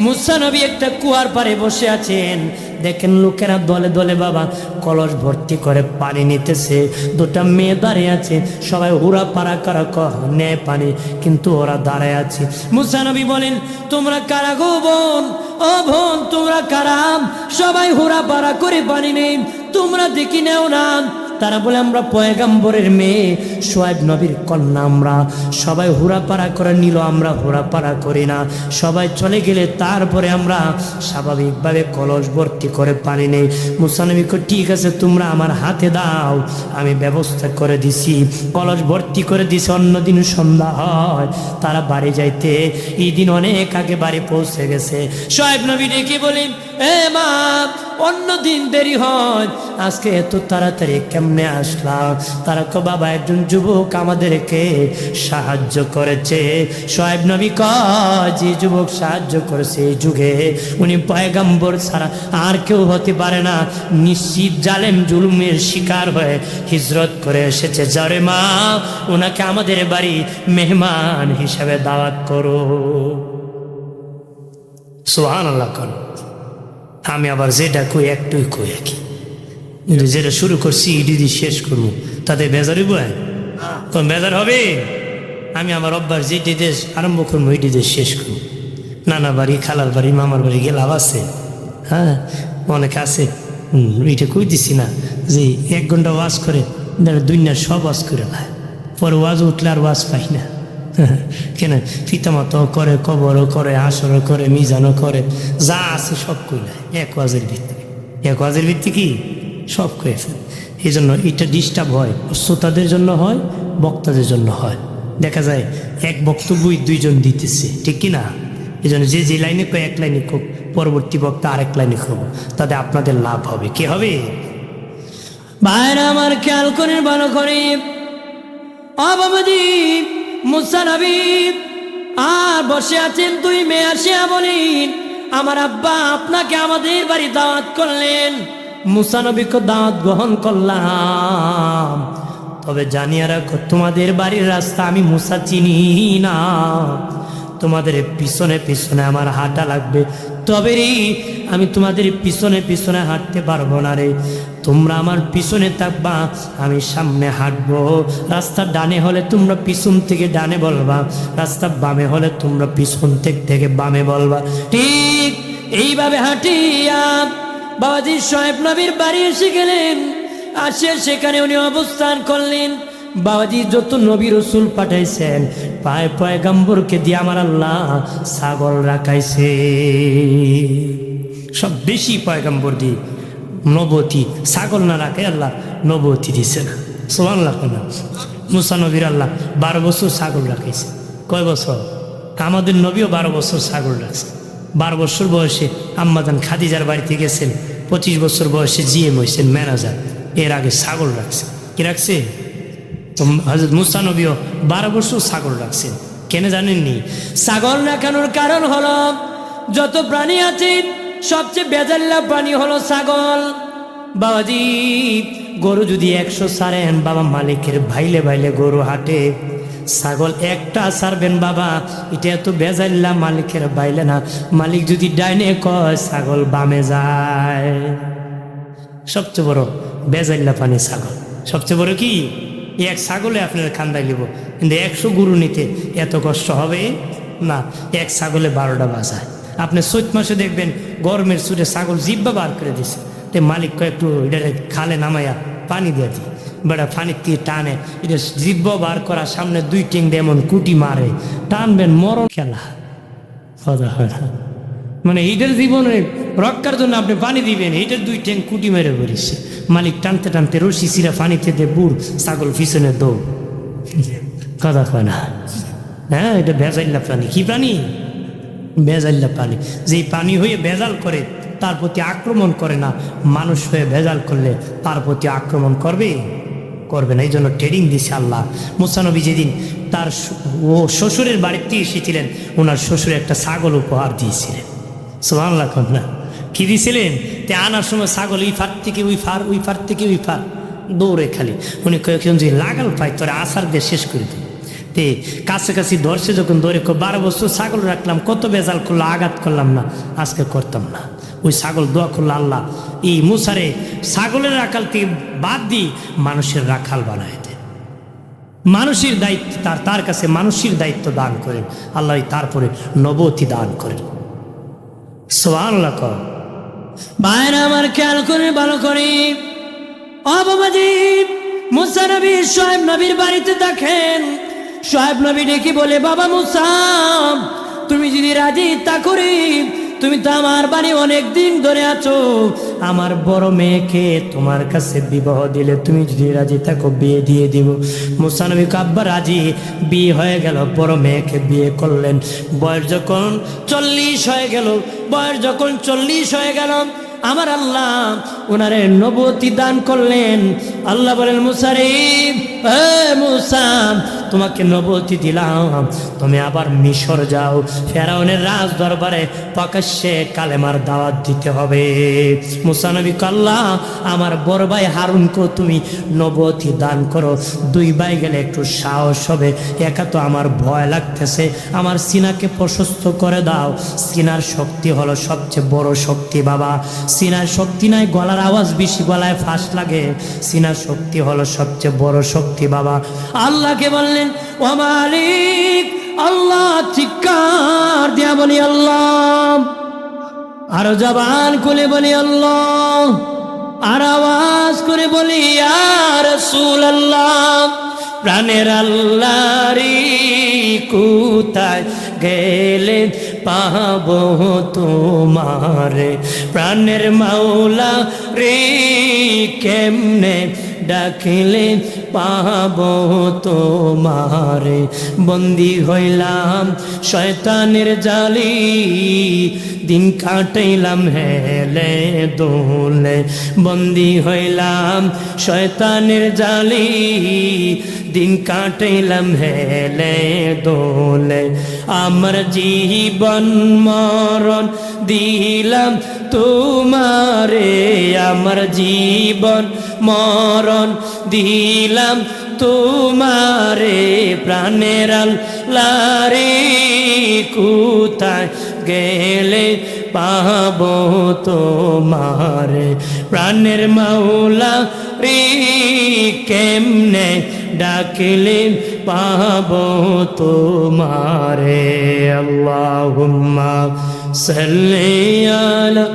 মুসা নবী একটা কুয়ার পাড়ে বসে আছেন। দেখেন লোকেরা দলে দলে বাবা কলস ভর্তি করে পানি নিতেছে। দুটা মেয়ে দাঁড়িয়ে আছে, সবাই হুড়া পাড়া করা নেয় পানি, কিন্তু ওরা দাঁড়ায় আছে। মুসা নবী বলেন, তোমরা কারা গো বোন? ও বোন তোমরা কারা? সবাই হুড়া পাড়া করে পানি নেই, তোমরা দেখি নেও না। তারা বলে, আমরা পয়গম্বরের মেয়ে, শুআয়ব নবীর কন্যা আমরা। সবাই হুড়াপাড়া করে নিল, আমরা হুড়াপাড়া করি না। সবাই চলে গেলে তারপরে আমরা স্বাভাবিকভাবে কলস ভর্তি করে পানি নেই। মুসা নবী কয়, ঠিক আছে, তোমরা আমার হাতে দাও, আমি ব্যবস্থা করে দিছি, কলস ভর্তি করে দিছি। অন্যদিন সন্ধ্যা হয়, তারা বাড়ি যাইতে এই দিন অনেক আগে বাড়ি পৌঁছে গেছে। শুআয়ব নবী ডেকে বলেন, এ মা, অন্যদিন দেরি হয়, আজকে এত তাড়াতাড়ি কেমনে আসলাম? তারা কয়, বাবা একজন যুবক আমাদেরকে সাহায্য করেছে। শুআয়ব নবী কয়, যে যুবক সাহায্য করেছে এই যুগে উনি পয়গম্বর ছাড়া আর কেউ হতে পারে না। নিশ্চিত জালেম জুলুমের শিকার হয়ে হিজরত করে এসেছে। যারে মা, ওনাকে আমাদের বাড়ি মেহমান হিসাবে দাওয়াত করো। সুবহানাল্লাহ। কোন আমি আবার যেটা কই একটুই কই, কি যেটা শুরু করছি ইডি দিয়ে শেষ করবো, তাতে বেজারই বয় কোন বেজার হবে? আমি আমার অব্বার যেটি দেশ আরম্ভ করবো ওইটি দেশ শেষ করবো। নানা বাড়ি, খালার বাড়ি, মামার বাড়ি গেলাম আছে, হ্যাঁ অনেক আছে। এটা কই দিছি না যে 1 ঘন্টা ওয়াজ করে দুনিয়ার সব ওয়াজ করে না, পরে ওয়াজ উঠলে আর ওয়াজ পাই না। কেন? পিতামাতাও করে, কবরও করে, আসরও করে, মিজানও করে, যা আছে সব কইলা এক ওয়াজের ভিত্তি। এক ওয়াজের ভিত্তি কি সব কয়ে ফেলে। এই জন্য এটা ডিস্টার্ব হয়, শ্রোতাদের জন্য হয়, বক্তাদের জন্য হয়। দেখা যায় এক বক্তব্যই 2 জন দিতেছে, ঠিক কি না? এই জন্য যে লাইনে কয় এক লাইনে খুব, পরবর্তী বক্তা আরেক লাইনে খুব, তাতে আপনাদের লাভ হবে। কি হবে? ভাইরা আমার খেয়াল করেন ভালো করে। বাবাজি, মুসা নবী আর বসে আছেন, 2 মেয়ে আসিয়া বলেন, আমার আব্বা আপনাকে আমাদের বাড়ি দাওয়াত করলেন। মুসা নবীকে দাওয়াত গ্রহণ করলাম, তবে জানিয়ে রাখো তোমাদের বাড়ির রাস্তা আমি মুসা চিনি না। তোমাদের পিছনে পিছনে আমার হাঁটা লাগবে, তবে রে আমি তোমাদের পিছনে পিছনে হাঁটতে পারবো না রে। তোমরা আমার পিছনে থাকবা, আমি সামনে হাঁটবো। রাস্তা ডানে হলে তোমরা পিছন থেকে ডানে বলবা, রাস্তা বামে হলে তোমরা পিছন থেকে বামে বলবা। ঠিক এইভাবে হাঁটিয়া বাবাজি শুআয়ব নবীর বাড়ি এসে গেলেন। আসে সেখানে উনি অবস্থান করলেন। বাবাজি যত নবী রসুল পাঠাইছেন, পায়ে পয়গম্বরকে দিয়ে আমার আল্লাহ ছাগল রাখাইছে। সব বেশি পয়গম্বর দিয়ে নবতী, ছাগল না রাখে আল্লাহ নবতী দিছে না। সুবহানাল্লাহ। মুসা নবীর আল্লাহ 12 বছর ছাগল রাখাইছে। কয় বছর? আমাদের নবীও 12 বছর ছাগল রাখছে। 12 বছর বয়সে আম্মাজান খাদিজার বাড়িতে গেছেন, 25 বছর বয়সে জিএম হয়েছেন, ম্যানেজার। এর আগে ছাগল রাখছে। কি রাখছে? হযরত মুসা নবীও 12 বছর ছাগল রাখছেন। কেন জানেননি? ছাগল রাখানোর কারণ হলো, যত প্রাণী আছে সবচেয়ে বেজাল্লা প্রাণী হলো ছাগল। বাবাজি, গরু যদি 100 ছাড়েন বাবা, মালিকের ভাইলে ভাইলে গরু হাঁটে। ছাগল একটা ছাড়বেন বাবা, এটা এত বেজাল্লা, মালিকের বাইলে না। মালিক যদি ডাইনে কয়, ছাগল বামে যায়। সবচেয়ে বড় বেজাল্লা প্রাণী ছাগল। সবচেয়ে বড় কি? এক ছাগলে আপনার খান্দায় নিব, কিন্তু 100 গরু নিতে এত কষ্ট হবে না। এক ছাগলে 12টা বাজায়। আপনি চৈত মাসে দেখবেন গরমের ছুটে ছাগল জিব্বা বার করে দিছে, তো মালিক একটু এটা খালে নামাইয়া পানি দিয়ে দিই, বেড়া পানির দিয়ে টানে, এটা জিব্বা বার করা, সামনে 2 টিং দিয়ে এমন কুটি মারে, টানবেন মরণ খেলা কথা হয় না। মানে এইটার জীবনে রক্ষার জন্য আপনি পানি দিবেন, এইটার 2 টিং কুটি মেরে পড়িছে, মালিক টানতে টানতে রশি সিরা পানিতে দিয়ে বুড়, ছাগল পিছনে দৌড়, কথা হয় না। হ্যাঁ, এটা ভেজাইল্লা প্রাণী। কি প্রাণী? ভেজাইল্লা প্রাণী। যেই পানি হয়ে ভেজাল করে তার প্রতি আক্রমণ করে না, মানুষ হয়ে ভেজাল করলে তার প্রতি আক্রমণ করবে না। এই জন্য ট্রেডিং দিছে আল্লাহ। মুসা নবী যেদিন তার শ্বশুরের বাড়িতে এসেছিলেন, ওনার শ্বশুরে একটা ছাগল উপহার দিয়েছিলেন। সুবহানাল্লাহ না, কি দিয়েছিলেন? তে আনার সময় ছাগল ওই ফার থেকে ওই ফার, ওই ফার থেকে ওই ফার দৌড়ে খালি। উনি কয়েকজন যে লাগাল পাই তোরা আসার দিয়ে শেষ করে দিন। তে কাছাকাছি ধরছে যখন, ধরে 12 বছর ছাগল রাখলাম, কত বেজাল করলো, আঘাত করলাম না, আজকে করতাম না। ওই ছাগল দোয়া করলো, আল্লাহ এই মুসারে ছাগলের রাখাল থেকে বাদ দিয়ে মানুষের রাখাল বানায় দেন, মানুষের দায়িত্ব তার কাছে মানুষের দায়িত্ব দান করেন আল্লাহ, তারপরে নবুয়তি দান করেন। সুবহানাল্লাহ। ভাইরা আমার খেয়াল করে ভালো করে, ও বাবাজি, মুসা নবী শোয়েব নবীর বাড়িতে দেখেন, শোয়েব নবী ডেকে বলে, বাবা মুসা, তুমি যদি রাজি তা করি, তুমি তো আমার বাড়ি অনেক দিন ধরে আছো, আমার বড় মেয়েকে তোমার কাছে বিবাহ দিলে তুমি যদি রাজি থাকো বিয়ে দিয়ে দিব। মুসা নবী আব্বা রাজি, বিয়ে হয়ে গেল, বড় মেয়েকে বিয়ে করলেন। বয়স যখন 40 হয়ে গেল, আমার আল্লাহ ওনারে নবুয়তি দান করলেন। আল্লাহ বলেন, মুসা রে, মুসা, তোমাকে নবুয়তি দিলাম, তুমি আবার মিশর যাও, ফেরাউনের রাজ দরবারে প্রকাশ্যে কালেমার দাওয়াত দিতে হবে। মুসা নবী আল্লাহ, আমার বড় ভাই হারুনকে তুমি নবুয়তি দান করো, 2 ভাই গেলে একটু সাহস হবে, একা তো আমার ভয় লাগতেছে, আমার সিনাকে প্রশস্ত করে দাও। সিনার শক্তি হলো সবচেয়ে বড় শক্তি বাবা, সিনার শক্তি নাই, গলার আওয়াজ বেশি, গলায় ফাঁস লাগে, সিনার শক্তি হলো সবচেয়ে বড় শক্তি বাবা। আল্লাহকে বললেন, ও মালিক, আল্লাহ চিৎকার দিয়া বলি আল্লাহ, আরো জবান খুলে বলি আল্লাহ, আর আওয়াজ করে বলি ইয়া রাসূলুল্লাহ, প্রাণের আল্লাহ রে, কোথায় গেলে পাবো তোমারে, প্রাণের মাওলা রে, কেমনে ডাকিলে পাবো তোমারে, বন্দী হইলাম শয়তানের জালি, দিন কাটাইলাম হেলে দোলে, বন্দী হইলাম শয়তানের জালি, দিন কাটাইলাম হেলে দোলে, আমার জীবন মরণ দিলাম তোমারে, আমার জীবন মরণ দিলাম তোমারে, প্রাণের আল্লাহ রে, কোথায় গেলে পাবো তোমারে, প্রাণের মাওলা রে, কেমনে ডাকলে পাবো তোমারে। আল্লাহুম্মা সাল্লি আলা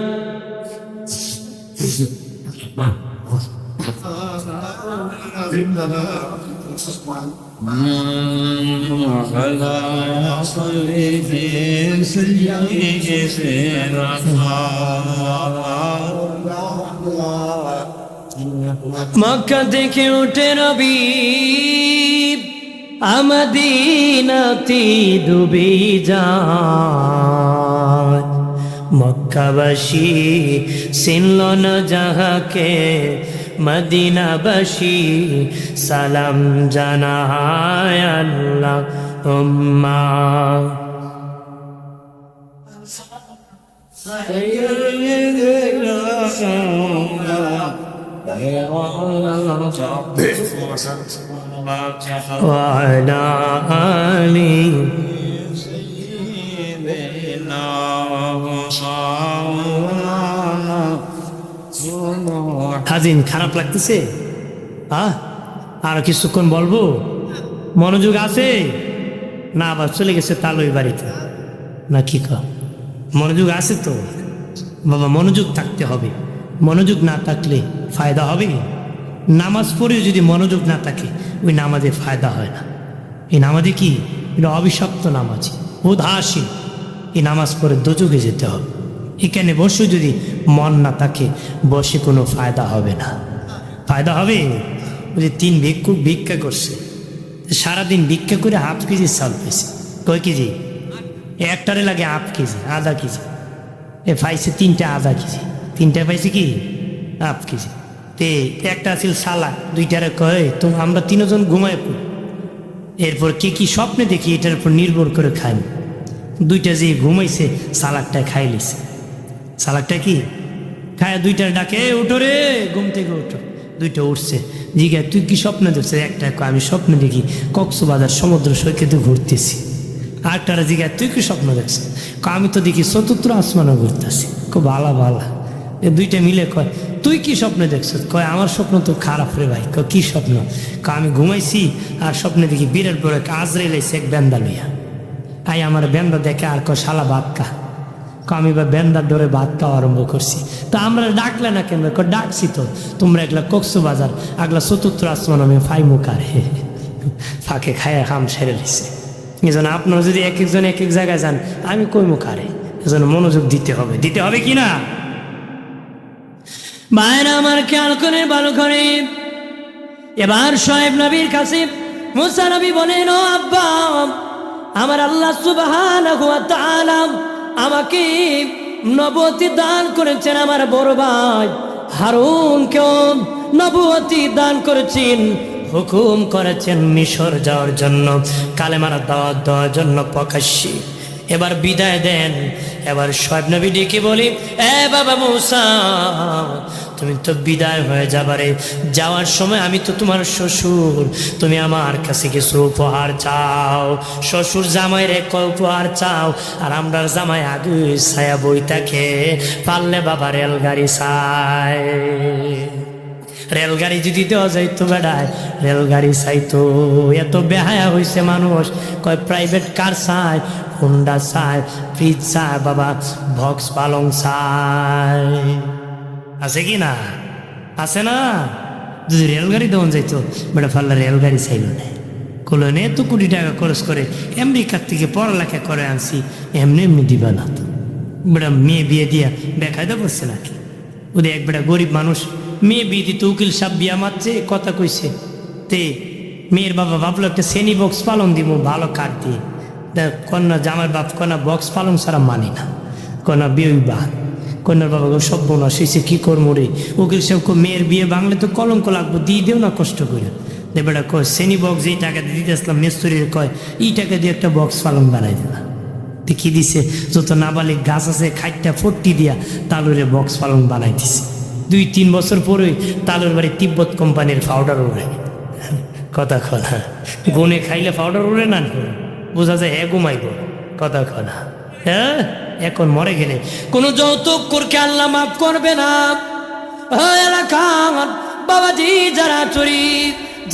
মক্কা থেকে উঠে নবী মদিনাতে ডুবে যায়, মক্কাবাসী চিনল না যাহাকে, মদিনাবাসী সালাম জানায় আল্লাহুম্মা وعلى آله হাজিন খারাপ লাগতেছে? আর কিছুক্ষণ বলবো? মনোযোগ আছে না? আবার চলে গেছে তালুই বাড়িতে না? কি কর, মনোযোগ আছে তো বাবা? মনোযোগ থাকতে হবে। মনোযোগ না থাকলে ফায়দা হবে? নামাজ পড়েও যদি মনোযোগ না থাকে ওই নামাজে ফায়দা হয় না। এই নামাজে কি, এটা অভিশপ্ত নামাজ, উদাসীন। এই নামাজ পড়ে দোজখে যেতে হবে। এখানে বসে যদি মন না থাকে, বসে কোনো ফায়দা হবে না। ফায়দা হবে? ওই যে 3 ভিক্ষুক ভিক্ষা করছে, সারাদিন ভিক্ষা করে হাফ কেজি চাল পেয়েছে। কয় কেজি? একটারে লাগে হাফ কেজি, আধা কেজি। পাইছে 3টা আধা কেজি, 3টা পাইছে কি হাফ কেজি। তে একটা আছিল সালাদ, 2টারে কয় তো আমরা 3 জন ঘুমায় পড়ি। এরপর কে কি স্বপ্নে দেখি এটার উপর নির্ভর করে খাই। 2টা যে ঘুমাইছে সালাদটা খাই লিছে। সালাদটা কি খায় 2টার ডাকে, উঠো রে ঘুম থেকে উঠো। 2টা উঠছে, জিজ্ঞা তুই কি স্বপ্নে দেখছিস? একটা আমি স্বপ্নে দেখি কক্সবাজার সমুদ্র সৈকতে ঘুরতেছি। আরেকটারা জিজ্ঞা তুই কি স্বপ্ন দেখছিস? আমি তো দেখি চতুর্থ আসমানও ঘুরতেছি। খুব ভালা ভালা। এ 2টা মিলে কয় তুই কি স্বপ্ন দেখছিস? কয় আমার স্বপ্ন তো খারাপ রে ভাই। কয় কি স্বপ্ন? আমি ঘুমাইছি আর স্বপ্নে দেখি বিরাট বড় আজরাইল আইছে এক বেন্দা লইয়া। আই আমার বেন্দা দেখে আর কয় শালা ভাত খা। আমি বা বেন্দার ডরে ভাত খাওয়া আরম্ভ করছি। তো আমরা ডাকলে না কেন? ডাকছি তো, তোমরা একলা কক্সবাজার আগলা চতুর্থ আসমান আমি ফাই মুখারে ফাঁকে খায়া খাম সেরে লিছে। এজন্য আপনারা যদি এক একজন এক এক জায়গায় যান, আমি কই মুখারে। এজন্য মনোযোগ দিতে হবে, দিতে হবে কি না? ভাইরা আমার খেয়াল করে ভালো করে। এবার শোয়েব নবীর কাছে মুসা নবী বলেন, ও আব্বা, আমার আল্লাহ সুবহানাহু ওয়া তাআলা আমাকে নবুয়তি দান করেছেন। আমার বড় ভাই হারুনকেও নবুয়তি দান করেছেন, হুকুম করেছেন মিশর যাওয়ার জন্য, কালেমার দাওয়াত দেওয়ার জন্য প্রকাশ্যে। এবার বিদায় দেন। এবার শোয়েব নবী ডেকে বলি, এ বাবা মুসা, তুমি তো বিদায় হয়ে যাবারে, যাওয়ার সময় আমি তো তোমার শ্বশুর, তুমি আমার কাছে কিছু উপহার চাও। শ্বশুর জামাই রে উপহার চাও, আর আমরা জামাই আগে ছায়া বই থাকে, পারলে বাবা রেলগাড়ি চাই। রেলগাড়ি যদি দেওয়া যাইতো বেড়ায়, রেলগাড়ি চাইতো। এত বেহায়া হয়েছে মানুষ, কয় প্রাইভেট কার চায়, হুন্ডা চায়, ফ্রিজ চায়, বাবা ভক্স পালং চায়। আছে কি না? আছে না? যদি রেলগাড়ি দেওয়া যাইতো, বেটা ফাল্লা রেলগাড়ি চাইল না। কলো নে তো কোটি টাকা খরচ করে আমেরিকার থেকে পড়ালেখা করে আনছি, এমনি এমনি দিবা না তো। বেটা মেয়ে বিয়ে দিয়া বেকায়দা করছে নাকি? ওদের এক বেটা গরিব মানুষ, মেয়ে বিয়ে দিতে উকিল সাহেব বিয়া মারছে, কথা কইছে। তে মেয়ের বাবা ভাবলো একটা শ্রেণী বক্স পালন দিব ভালো কাঠ দিয়ে। দেখ কন্যা জামার বাপ কন্যা বক্স পালন ছাড়া মানি না, কন্যা বিয়ে বাদ। কন্যার বাবা সভ্য না, সে কি করবো রে? উকিল সাহেব মেয়ের বিয়ে বাংলে তো কলঙ্ক লাগবো, দিয়ে দেও না কষ্ট করে। দে বেটা কয় শ্রেণী বক্স যেই টাকা দিয়ে দিতে আসলাম মেস্তরির, কয় এই টাকা দিয়ে একটা বক্স পালন বানাই দিলাম। কি দিছে? যত নাবালিক গাছ আছে খাইটটা ফট্টি দিয়া তালুরে বক্স পালন বানাই দিছে। 2-3 বছর পরে তালুর বাড়ি তিব্বত কোম্পানির পাউডার উড়ে। কথা খনা গুনে খাইলে পাউডার উড়ে না, বোঝা যায় হ্যাঁ ঘুমাইব। কথা খনা হ্যাঁ, এখন মরে গেলে কোনো যৌতুক করকে আল্লাহ মাফ করবে না। এলাকার বাবাজি যারা চুরি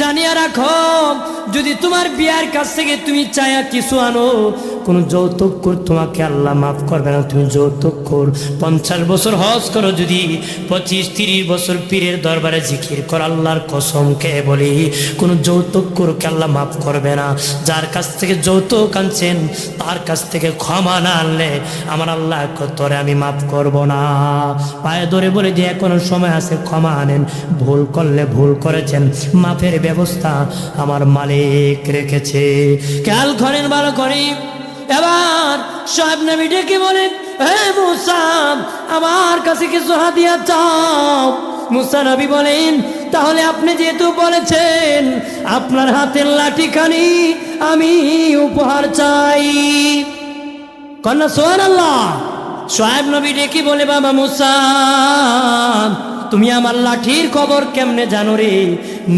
জানিয়ে রাখো, যদি তোমার বিয়ার কাছ থেকে তুমি চায়া কিছু আনো, কোন যৌতুক কর তোমাকে আল্লাহ মাফ করবে না। তুমি যৌতুক কর 50 বছর হজ করো, যদি 25-30 বছর পীরের দরবারে জিকির কর, আল্লাহর কসম কে বলি কোন যৌতুক করকে আল্লাহ মাফ করবে না। যার কাছ থেকে যৌতুক আনছেন তার কাছ থেকে ক্ষমা না আনলে আমার আল্লাহ তোরে আমি মাফ করব না। পায়ে ধরে বলে যে এখনো সময় আছে, ক্ষমা আনেন। ভুল করলে ভুল করেছেন, মাফের ব্যবস্থা আমার মালিক রেখেছে। খেয়াল করেন ভালো করে। এবার শোয়েব নবী ডেকে বলেন, হে মুসা, আমার কাছে কিছু হাদিয়া চাও। মুসা নবী বলেন, তাহলে আপনি যেহেতু বলেছেন আপনার হাতের লাঠিখানি আমি উপহার চাই। কন্যা সুবহানাল্লাহ। শোয়েব নবী ডেকে বলে, বাবা মুসা, তুমি আমার লাঠির খবর কেমনে জানো রে?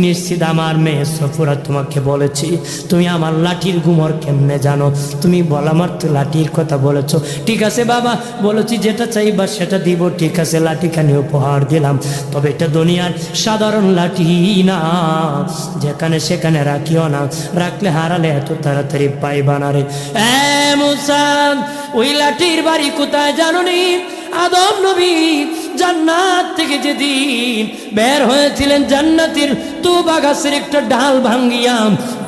নিশ্চিত আমার মেয়ে সফুরা তোমাকে বলেছি। তুমি আমার লাঠির গুমর কেমনে জানো? তুমি বল, আমার তো লাঠির কথা বলেছো। ঠিক আছে বাবা, বলেছি যেটা চাইবা সেটা দিব। ঠিক আছে, লাঠিখানি উপহার দিলাম, তবে এটা দুনিয়ার সাধারণ লাঠি না, যেখানে সেখানে রাখিও না, রাখলে হারালে এত তাড়াতাড়ি পাইবা না রে। মুসা, ওই লাঠির বাড়ি কোথায় জানো নি? আদম নবী জান্নাত থেকে যেদিন বের হয়েছিলেন, জান্নাতের তুবা গাছের একটা ডাল ভাঙ্গিয়া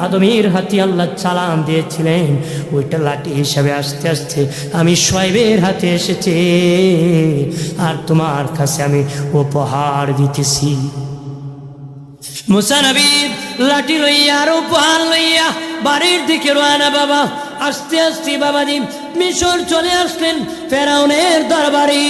আদমের হাতে আল্লাহ চালান দিয়েছিলেন, ওইটা লাঠি হিসাবে আস্তে আস্তে আমি শোয়েবের হাতে এসেছে, আর তোমার কাছে আমি উপহার দিতেছি। মুসা নবী লাঠি লইয়া আর উপহার লইয়া বাড়ির দিকে রওনা। বাবা আস্তে আস্তে বাবাজি মিশর চলে আসলেন ফেরাউনের দরবারে।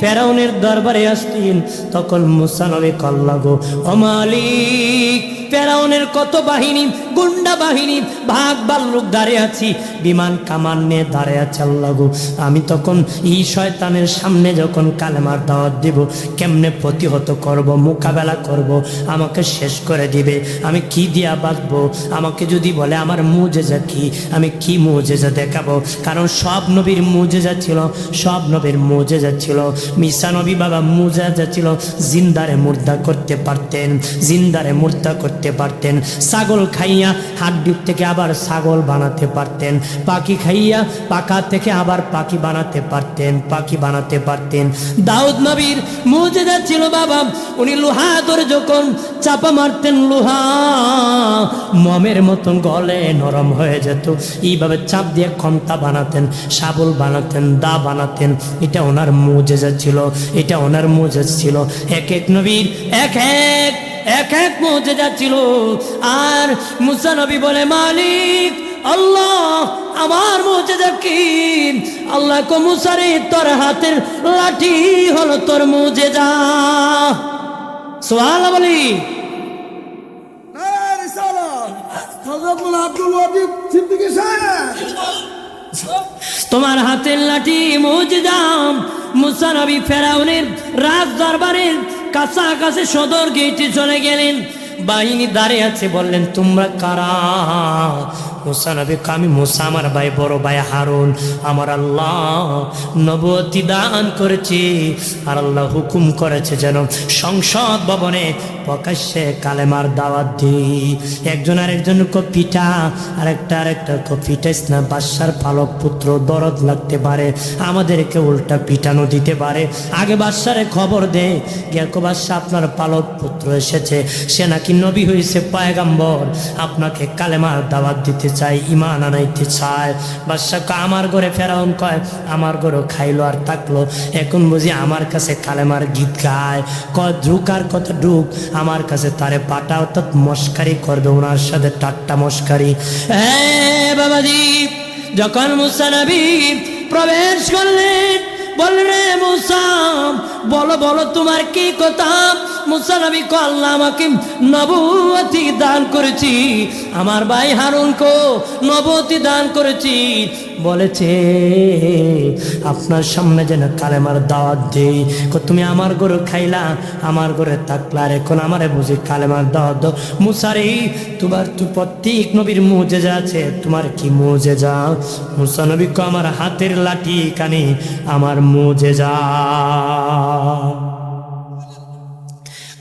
ফেরাউনের দরবারে আসলেন, তখন মুসা নবী কল্লা গো ও মালিক, ফেরাউনের কত বাহিনী, গুন্ডা বাহিনী, ভাগ ভাল্লুক দাঁড়িয়ে আছি, বিমান কামান নিয়ে দাঁড়িয়ে আছে। আল্লাহ গো, আমি তখন এই শয়তানের সামনে যখন কালেমার দাওয়াত দিব, কেমনে প্রতিহত করব, মোকাবেলা করব, আমাকে শেষ করে দিবে, আমি কি দিয়া বাঁচবো? আমাকে যদি বলে আমার মুজেজা কি, আমি কি মুজেজা দেখাবো? কারণ সব নবীর মুজেজা ছিল, সব নবীর মুজেজা ছিল। মিসা নবী বাবা মুজেজা ছিল, জিন্দারে মুর্দা করতে পারতেন, জিন্দারে মুর্দা করতে পারতেন, ছাগল খাইয়া হাড্ডির থেকে আবার ছাগল বানাতে পারতেন, পাখি খাইয়া পাখা থেকে আবার পাখি বানাতে পারতেন, পাখি বানাতে পারতেন। দাউদ নবীর মুজেজা ছিল বাবা, উনি লোহা ধরে যখন চাপা মারতেন, লোহা মমের মতন গলে নরম হয়ে যেত, এইভাবে চাপ দিয়ে খন্তা বানাতেন, শাবল বানাতেন, দা বানাতেন। এটা ওনার মুজেজা ছিল, এটা ওনার মুজেজা ছিল। এক এক নবীর এক এক মুজেজা ছিল। আর মুসা নবী বলে, মালিক আল্লাহ, আমার মুজেজা কি? আল্লাহ কো মুসা রে, তোর হাতের লাঠি হলো তোর মুজেজা। সুবহানাল্লাহ বলি। তোমার হাতের লাঠি মুজেজা। মুসা নবী ফেরাউনের রাজ দরবারের কাছাকাছি সদর গেটে চলে গেলেন, বাহিনী দাঁড়িয়ে আছে, বললেন তোমরা কারা? মুসা নবী, আমি মুসা, আমার ভাই বড় ভাই হারুন, আমার আল্লাহ নবুয়তি দান করেছি, আর আল্লাহ হুকুম করেছে যেন সংসদ ভবনে প্রকাশ্যে কালেমার দাওয়াত দিই। একজন আরেকজন পিঠা, আরেকটা পিঠাইস না, বাদশার পালক পুত্র, দরদ লাগতে পারে, আমাদেরকে উল্টা পিটানো দিতে পারে। আগে বাদশারে খবর দে, গেকো বাদশা আপনার পালক পুত্র এসেছে, সে নাকি নবী হয়েছে, পয়গাম্বর, আপনাকে কালেমার দাওয়াত দিতে চাই, ইমান আনাইতে চায়। বাদশা কয়, আমার ঘরে ফেরাউন কয় আমার ঘরে খাইলো আর থাকলো, এখন বুঝি আমার কাছে কালেমার গীত গায়, কয় ঢুক আর কত ঢুক, আমার কাছে তারে পাটা, অর্থাৎ মস্কারি করবে, ওনার সাথে টাট্টা মস্কারি। বাবাজি, যখন মুসা নবী প্রবেশ করলেন, বললেন রে মুসা, বলো বলো তোমার কি কথা? মুসা নবী কো, আল্লাহ আমাকে নবুয়তি দান করেছি, আমার ভাই হারুন কো নবুয়তি দান করেছি, বলেছে আপনার সামনে যেন কালেমার দাওয়াত দেই। তুমি আমার ঘরে খাইলা, আমার ঘরে থাকলা, আর এখন আমারে বুঝি কালেমার দাওয়াত দাও। মুসা রে, তোমার তো প্রত্যেক নবীর মুজেজা আছে, তোমার কি মুজেজা? মুসা নবী কো, আমার হাতের লাঠি কানে আমার মুজেজা।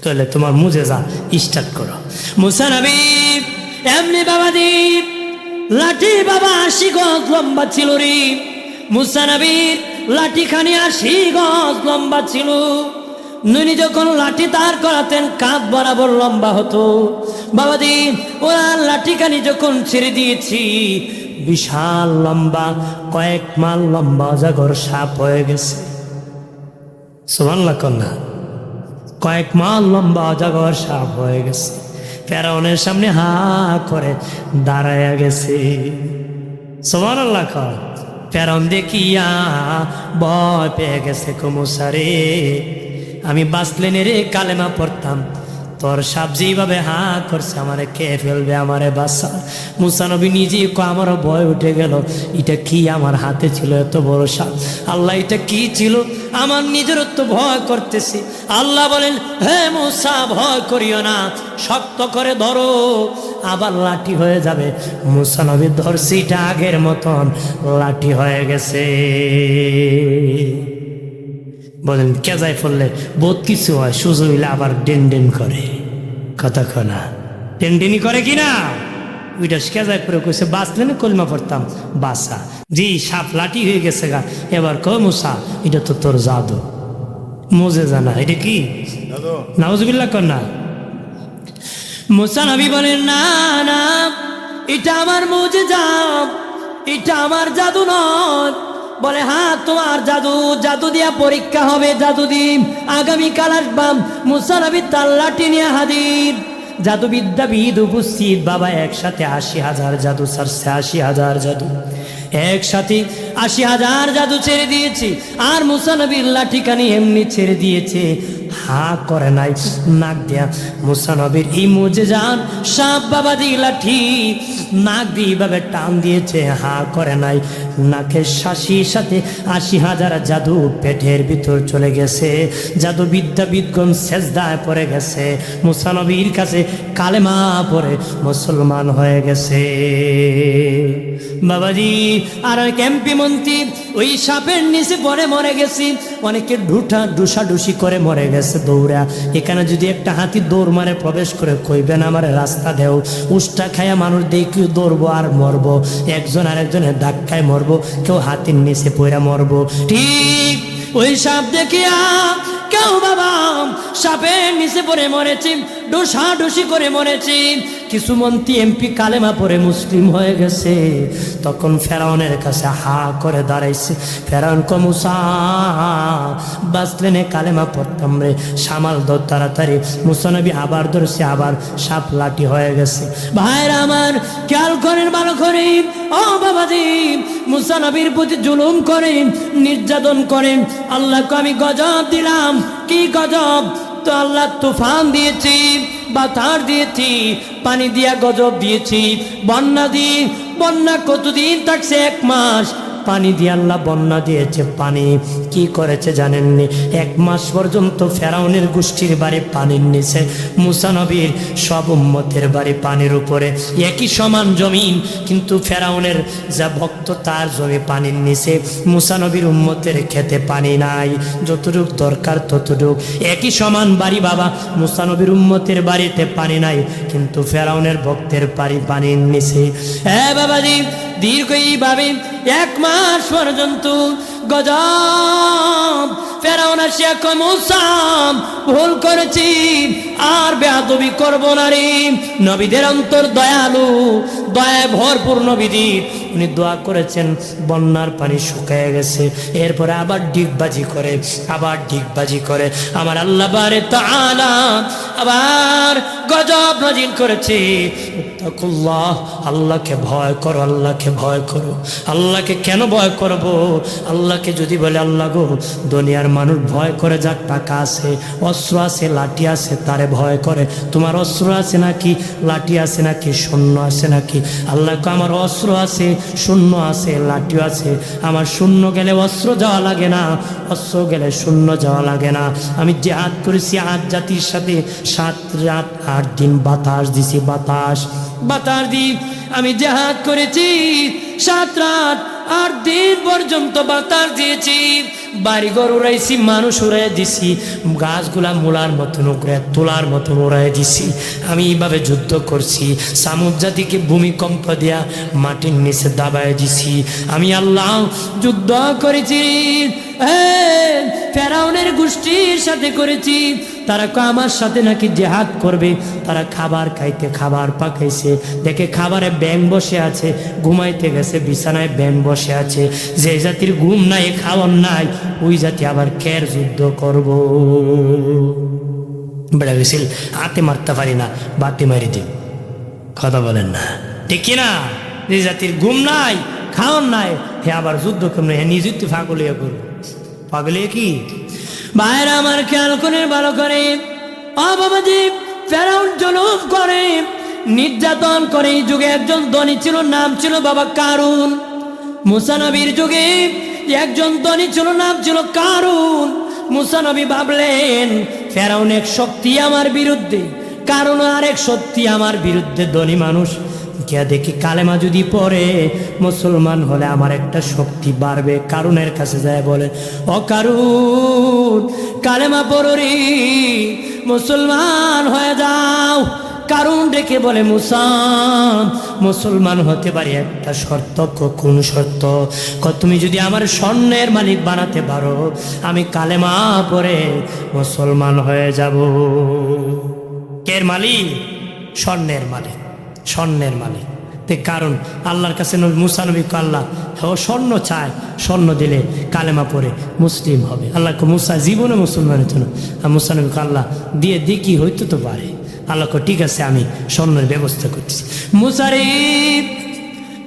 তাহলে তোমার মুজেজা স্টার্ট করো। মুসা নবী এমনি বাবাজি লাঠি বাবা 80 গজ লম্বা ছিল রে। মুসা নবীর লাঠি খানি 80 গজ লম্বা ছিল। নুনি যখন লাঠি তার করাতেন, কাঁধ বরাবর লম্বা হতো। বাবাজি ওনার লাঠি খানি যখন ছেড়ে দিয়েছি, বিশাল লম্বা, কয়েক মাইল লম্বা অজগর সাপ হয়ে গেছে। সুবহানাল্লাহ কন্যা, কয়েক মাইল লম্বা অজগর সাপ হয়ে গেছে, ফেরাউনের সামনে হা করে দাঁড়ায়া গেছে। সুবহানাল্লাহ কর। ফেরাউন দেখিয়া ভয় পেয়ে গেছে, মুসা রে, আমি বাঁচলেন রে, কালেমা পড়তাম, তোর সাপ যেইভাবে হা করছে, আমারে কে ফেলবে, আমারে বাঁচা। মুসা নবী নিজেই আমারও ভয় উঠে গেল, এটা কি আমার হাতে ছিল এত বড় সাপ? আল্লাহ এটা কি ছিল? আমার নিজেরও তো ভয় করতেছি। আল্লাহ বলেন, হে মুসা ভয় করিও না, শক্ত করে ধরো, আবার লাঠি হয়ে যাবে। মুসা নবী ধরছিটা আগের মতন লাঠি হয়ে গেছে। বলেন কেজায় পড়লে বহুত কিছু হয়, সুযোগ হইলে আবার ডেন ডেন করে, কথা কনা টেনটেনি করে কিনা। ওইটা কেজায় পরে কইছে বাঁচলে না কলমা পড়তাম, বাসা জি সাপ লাঠি হয়ে গেছে গা। এবার কো মুসা এটা তো তোর জাদু, মজে জানা, এটা কি নাউজুবিল্লাহ কন্যা। মুসা নবী বলেন, না না, এটা আমার মুজিজা, এটা আমার জাদু নয়। বলে, হ্যাঁ তোমার জাদু, জাদু দিয়া পরীক্ষা হবে, জাদু দিন আগামীকাল আসবাম। মুসা নবী তার লাঠি নিয়ে হাজির। জাদুবিদ্যাবিদ উপস্থিত, বাবা একসাথে ৮০,০০০ জাদু ছাড়ছে, ৮০,০০০ জাদু একসাথে, ৮০,০০০ জাদু ছেড়ে দিয়েছে। আর মুসা নবীর লাঠিখানি এমনি ছেড়ে দিয়েছে, হা করে নাই, নাক দিয়া মুসা নবীর এই মুজিজার সাপ বাবা দিয়ে লাঠি নাক দিয়ে এইভাবে টান দিয়েছে, হা করে নাই। নাকের শাসির সাথে ৮০,০০০ জাদু পেটের ভিতর চলে গেছে। জাদুবিদ্যাবিদগণ সেজদায় পড়ে গেছে, মুসা নবীর কাছে কালেমা পড়ে মুসলমান হয়ে গেছে। বাবাজি আর ক্যাম্পি মন্ত্রী ওই সাপের নিচে পড়ে মরে গেছি। অনেকে ডুসাডুসি করে মরে গেছে দৌড়া। এখানে যদি একটা হাতি দৌড় মারে প্রবেশ করে, কইবেন আমার রাস্তা দেও, উষ্টা খায়া মানুষ দেখি দৌড়বো আর মরবো, একজন আরেকজনের ধাক্কায় মরবো, কেউ হাতির নিচে পড়া মরবো। ঠিক ওই সাপ দেখিয়া কেউ বাবা সাপের নিচে পড়ে মরেছি, ডোসাডুসি করে মরেছি। কিছু মন্ত্রী এমপি কালেমা পড়ে মুসলিম হয়ে গেছে। তখন ফেরাউনের কাছে হা করে দাঁড়াইছে। ফেরাউন কো মুসা বাঁচলেনে কালেমা পড়তাম রে, সামাল দো তাড়াতাড়ি। মুসা নবী আবার ধরছে, আবার সাপ লাঠি হয়ে গেছে। ভাইরা আমার খেয়াল করেন, ভালো করেন, ও বাবাজি মুসা নবীর প্রতি জুলুম করেন, নির্যাতন করেন। আল্লাহকে আমি গজব দিলাম, কি গজব? তো আল্লাহ তুফান দিয়েছি, বাতাস দিয়েছি, পানি দিয়া গজব দিয়েছি, বন্যা দিয়ে। বন্যা কতদিন থাকছে? ১ মাস। পানি দিয়ে আল্লাহ বন্যা দিয়েছে। পানি কি করেছে জানেননি? ১ মাস পর্যন্ত ফেরাউনের গোষ্ঠীর বাড়ি পানির নিচে, মুসা নবীর সব উম্মতের বাড়ি পানির উপরে, একই সমান জমিন, কিন্তু ফেরাউনের যা ভক্ত তার জমি পানির নিচে, মুসা নবীর উম্মতের খেতে পানি নাই, যতটুক দরকার ততটুক। একই সমান বাড়ি বাবা, মুসা নবীর উম্মতের বাড়িতে পানি নাই, কিন্তু ফেরাউনের ভক্তের বাড়ি পানির নিচে। হ্যাঁ বাবাজি, দীর্ঘ এইভাবে ১ মাস পর্যন্ত গজব। ফেরাউন আসিয়া কয়, মুসা ভুল করেছি, আর বেয়াদবি করব না রে। নবীদের অন্তর দয়ালু, দয়ায় ভরপুর নবীদের। উনি দোয়া করেছেন, বন্যার পানি শুকিয়ে গেছে। এরপরে আবার ডিগবাজি করে, আবার ডিগবাজি করে আমার আল্লাহ বারে তাআলা আবার গজব নাজিল করেছে। তাকুল্লাহ, আল্লাহকে ভয় করো, আল্লাহকে ভয় করো। আল্লাহকে কেন ভয় করব? আল্লাহকে যদি বলে আল্লাহ গো, দুনিয়ার মানুষ ভয় করে যার টাকা আছে, অস্ত্র আছে, লাঠি আছে, তারে ভয় করে। তোমার অস্ত্র আছে নাকি, লাঠি আছে নাকি, শূন্য আছে নাকি? আল্লাহকে আমার অস্ত্র আছে, শূন্য আছে, লাঠিও আছে। আমার শূন্য গেলে অস্ত্র যাওয়া লাগে না, অস্ত্র গেলে শূন্য যাওয়া লাগে না। আমি জিহাদ করেছি ৮ জাতির সাথে, ৭ রাত ৮ দিন বাতাস দিছি, বাতাস দিই। আমি জিহাদ করেছি ৭ রাত ৮ দিন পর্যন্ত বাতাস দিয়েছি। বাড়িঘর উড়াইছি, মানুষ উড়াই দিছি, গাছগুলা মূলার মতন উড়ে তোলার মতন উড়াই দিছি। আমি এইভাবে যুদ্ধ করছি। সামুদ জাতিকে ভূমিকম্প দিয়া মাটির নিচে দাবায় দিছি। আমি আল্লাহ যুদ্ধ করেছি। ফেরাউনের গোষ্ঠীর সাথে করেছি। তারা আমার সাথে নাকি জিহাদ করবে। তারা খাবার খাইতে খাবার পাকাইছে, দেখে খাবারে ব্যাঙ বসে আছে, ঘুমাইতে গেছে, বিছানায় ব্যাঙ বসে আছে। যে জাতির ঘুম নাই, খাওয়ার নাই, ওই জাতি আবার কের যুদ্ধ করব? বেড়া গেছিল, হাতে মারতে পারি না, বাতি মারি দিই। কথা বলেন না, ঠিক কিনা? যে জাতির ঘুম নাই, খাওয়ার নাই, হে আবার যুদ্ধ করবে, হে নিজে তুই পাগলিয়া করবো। পাগলিয়া কি? ভাইরা আমার খেয়াল করে, ভালো করে, ও বাবাজি, ফেরাউন জুলুম করে, নির্যাতন করে। এই যুগে একজন ধনী ছিল, নাম ছিল বাবা কারুন। মুসা নবীর যুগে একজন ধনী ছিল, নাম ছিল কারুন। মুসা নবী ভাবলেন ফেরাউন এক শক্তি আমার বিরুদ্ধে, কারণ আরেক শক্তি আমার বিরুদ্ধে, ধনী মানুষ গিয়া দেখি কালেমা যদি পড়ে মুসলমান হলে আমার একটা শক্তি বাড়বে। কারুনের কাছে যায় বলে, ও কারুন কালেমা পড়ো রে, মুসলমান হয়ে যাও। কারুন ডেকে বলে, মুসা মুসলমান হতে পারি, একটা শর্ত। কোন শর্ত? তুমি যদি আমার স্বর্ণের মালিক বানাতে পারো আমি কালেমা পড়ে মুসলমান হয়ে যাব। কের মালিক? স্বর্ণের মালিক, স্বর্ণের মালিক। কারণ আল্লাহর কাছে মুসা নবী আল্লাহ ও স্বর্ণ চায়, স্বর্ণ দিলে কালেমা পড়ে মুসলিম হবে। আল্লাহকে মুসা জীবনে মুসলমান হতো না, আর মুসা নবী আল্লাহ দিয়ে দেখি হইতে তো পারে। আল্লাহকে ঠিক আছে আমি স্বর্ণের ব্যবস্থা করতেছি। মুসারে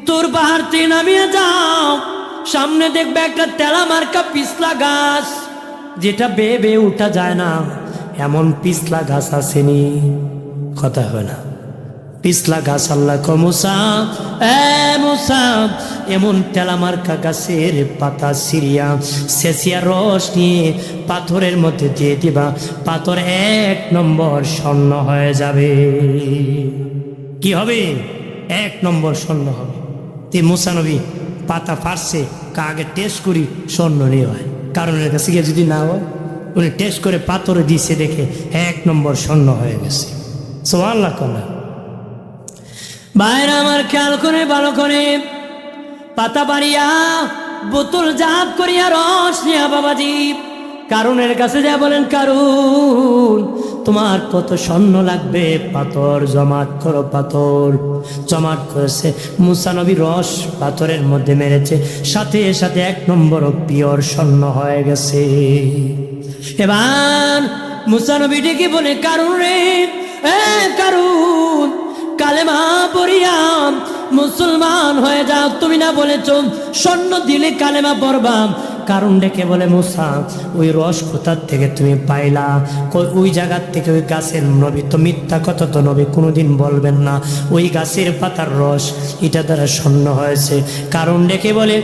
তোর পাহাড়তে নামিয়ে যাও, সামনে দেখবে একটা তেলা মার্কা পিছলা গাছ, যেটা বেয়ে বেয়ে উঠা যায় না এমন পিছলা গাছ আসেনি। কথা হয় না, পিছলা গাছ। আল্লাহ কো মুসা, মুসা এমন তেলামার্কা গাছের পাতা সিরিয়া সেচিয়া রস নিয়ে পাথরের মধ্যে দিয়ে দিবা, পাথর 1 নম্বর স্বর্ণ হয়ে যাবে। কি হবে? 1 নম্বর স্বর্ণ হবে। তে মুসা নবী পাতা ফাটছে, আগে টেস্ট করি স্বর্ণ নিয়ে হয়। কারণের কাছে গিয়ে যদি না হয়, উনি টেস্ট করে পাথরে দিছে, দেখে 1 নম্বর স্বর্ণ হয়ে গেছে। সুবহানাল্লাহ কনা বাইরে আমার খেয়াল করে ভালো করে, পাতা বাড়িয়া বোতল জাপ করিয়া রস নিয়া বাবাজি কারুনের কাছে যা বলেন, কারুন তোমার কত স্বর্ণ লাগবে? পাথর জমাট করো। পাথর জমাট করেছে, মুসা নবী রস পাথরের মধ্যে মেরেছে, সাথে সাথে 1 নম্বর পিওর স্বর্ণ হয়ে গেছে। এবার মুসা নবী ডেকে বলে, কারুন রে, কারুন কালেমা পড়িয়া মুসলমান হয়ে যাও। তুমি না বলেছ স্বর্ণ দিলে কালেমা পড়বা? কারণ ডেকে বলে, মুসা ওই রস কোথার থেকে তুমি পাইলা? ওই জায়গার থেকে, ওই গাছের। নবী তো মিথ্যা কথা তো নবী কোনোদিন বলবেন না, ওই গাছের পাতার রস এটা দ্বারা স্বর্ণ হয়েছে। কারণ ডেকে বলে,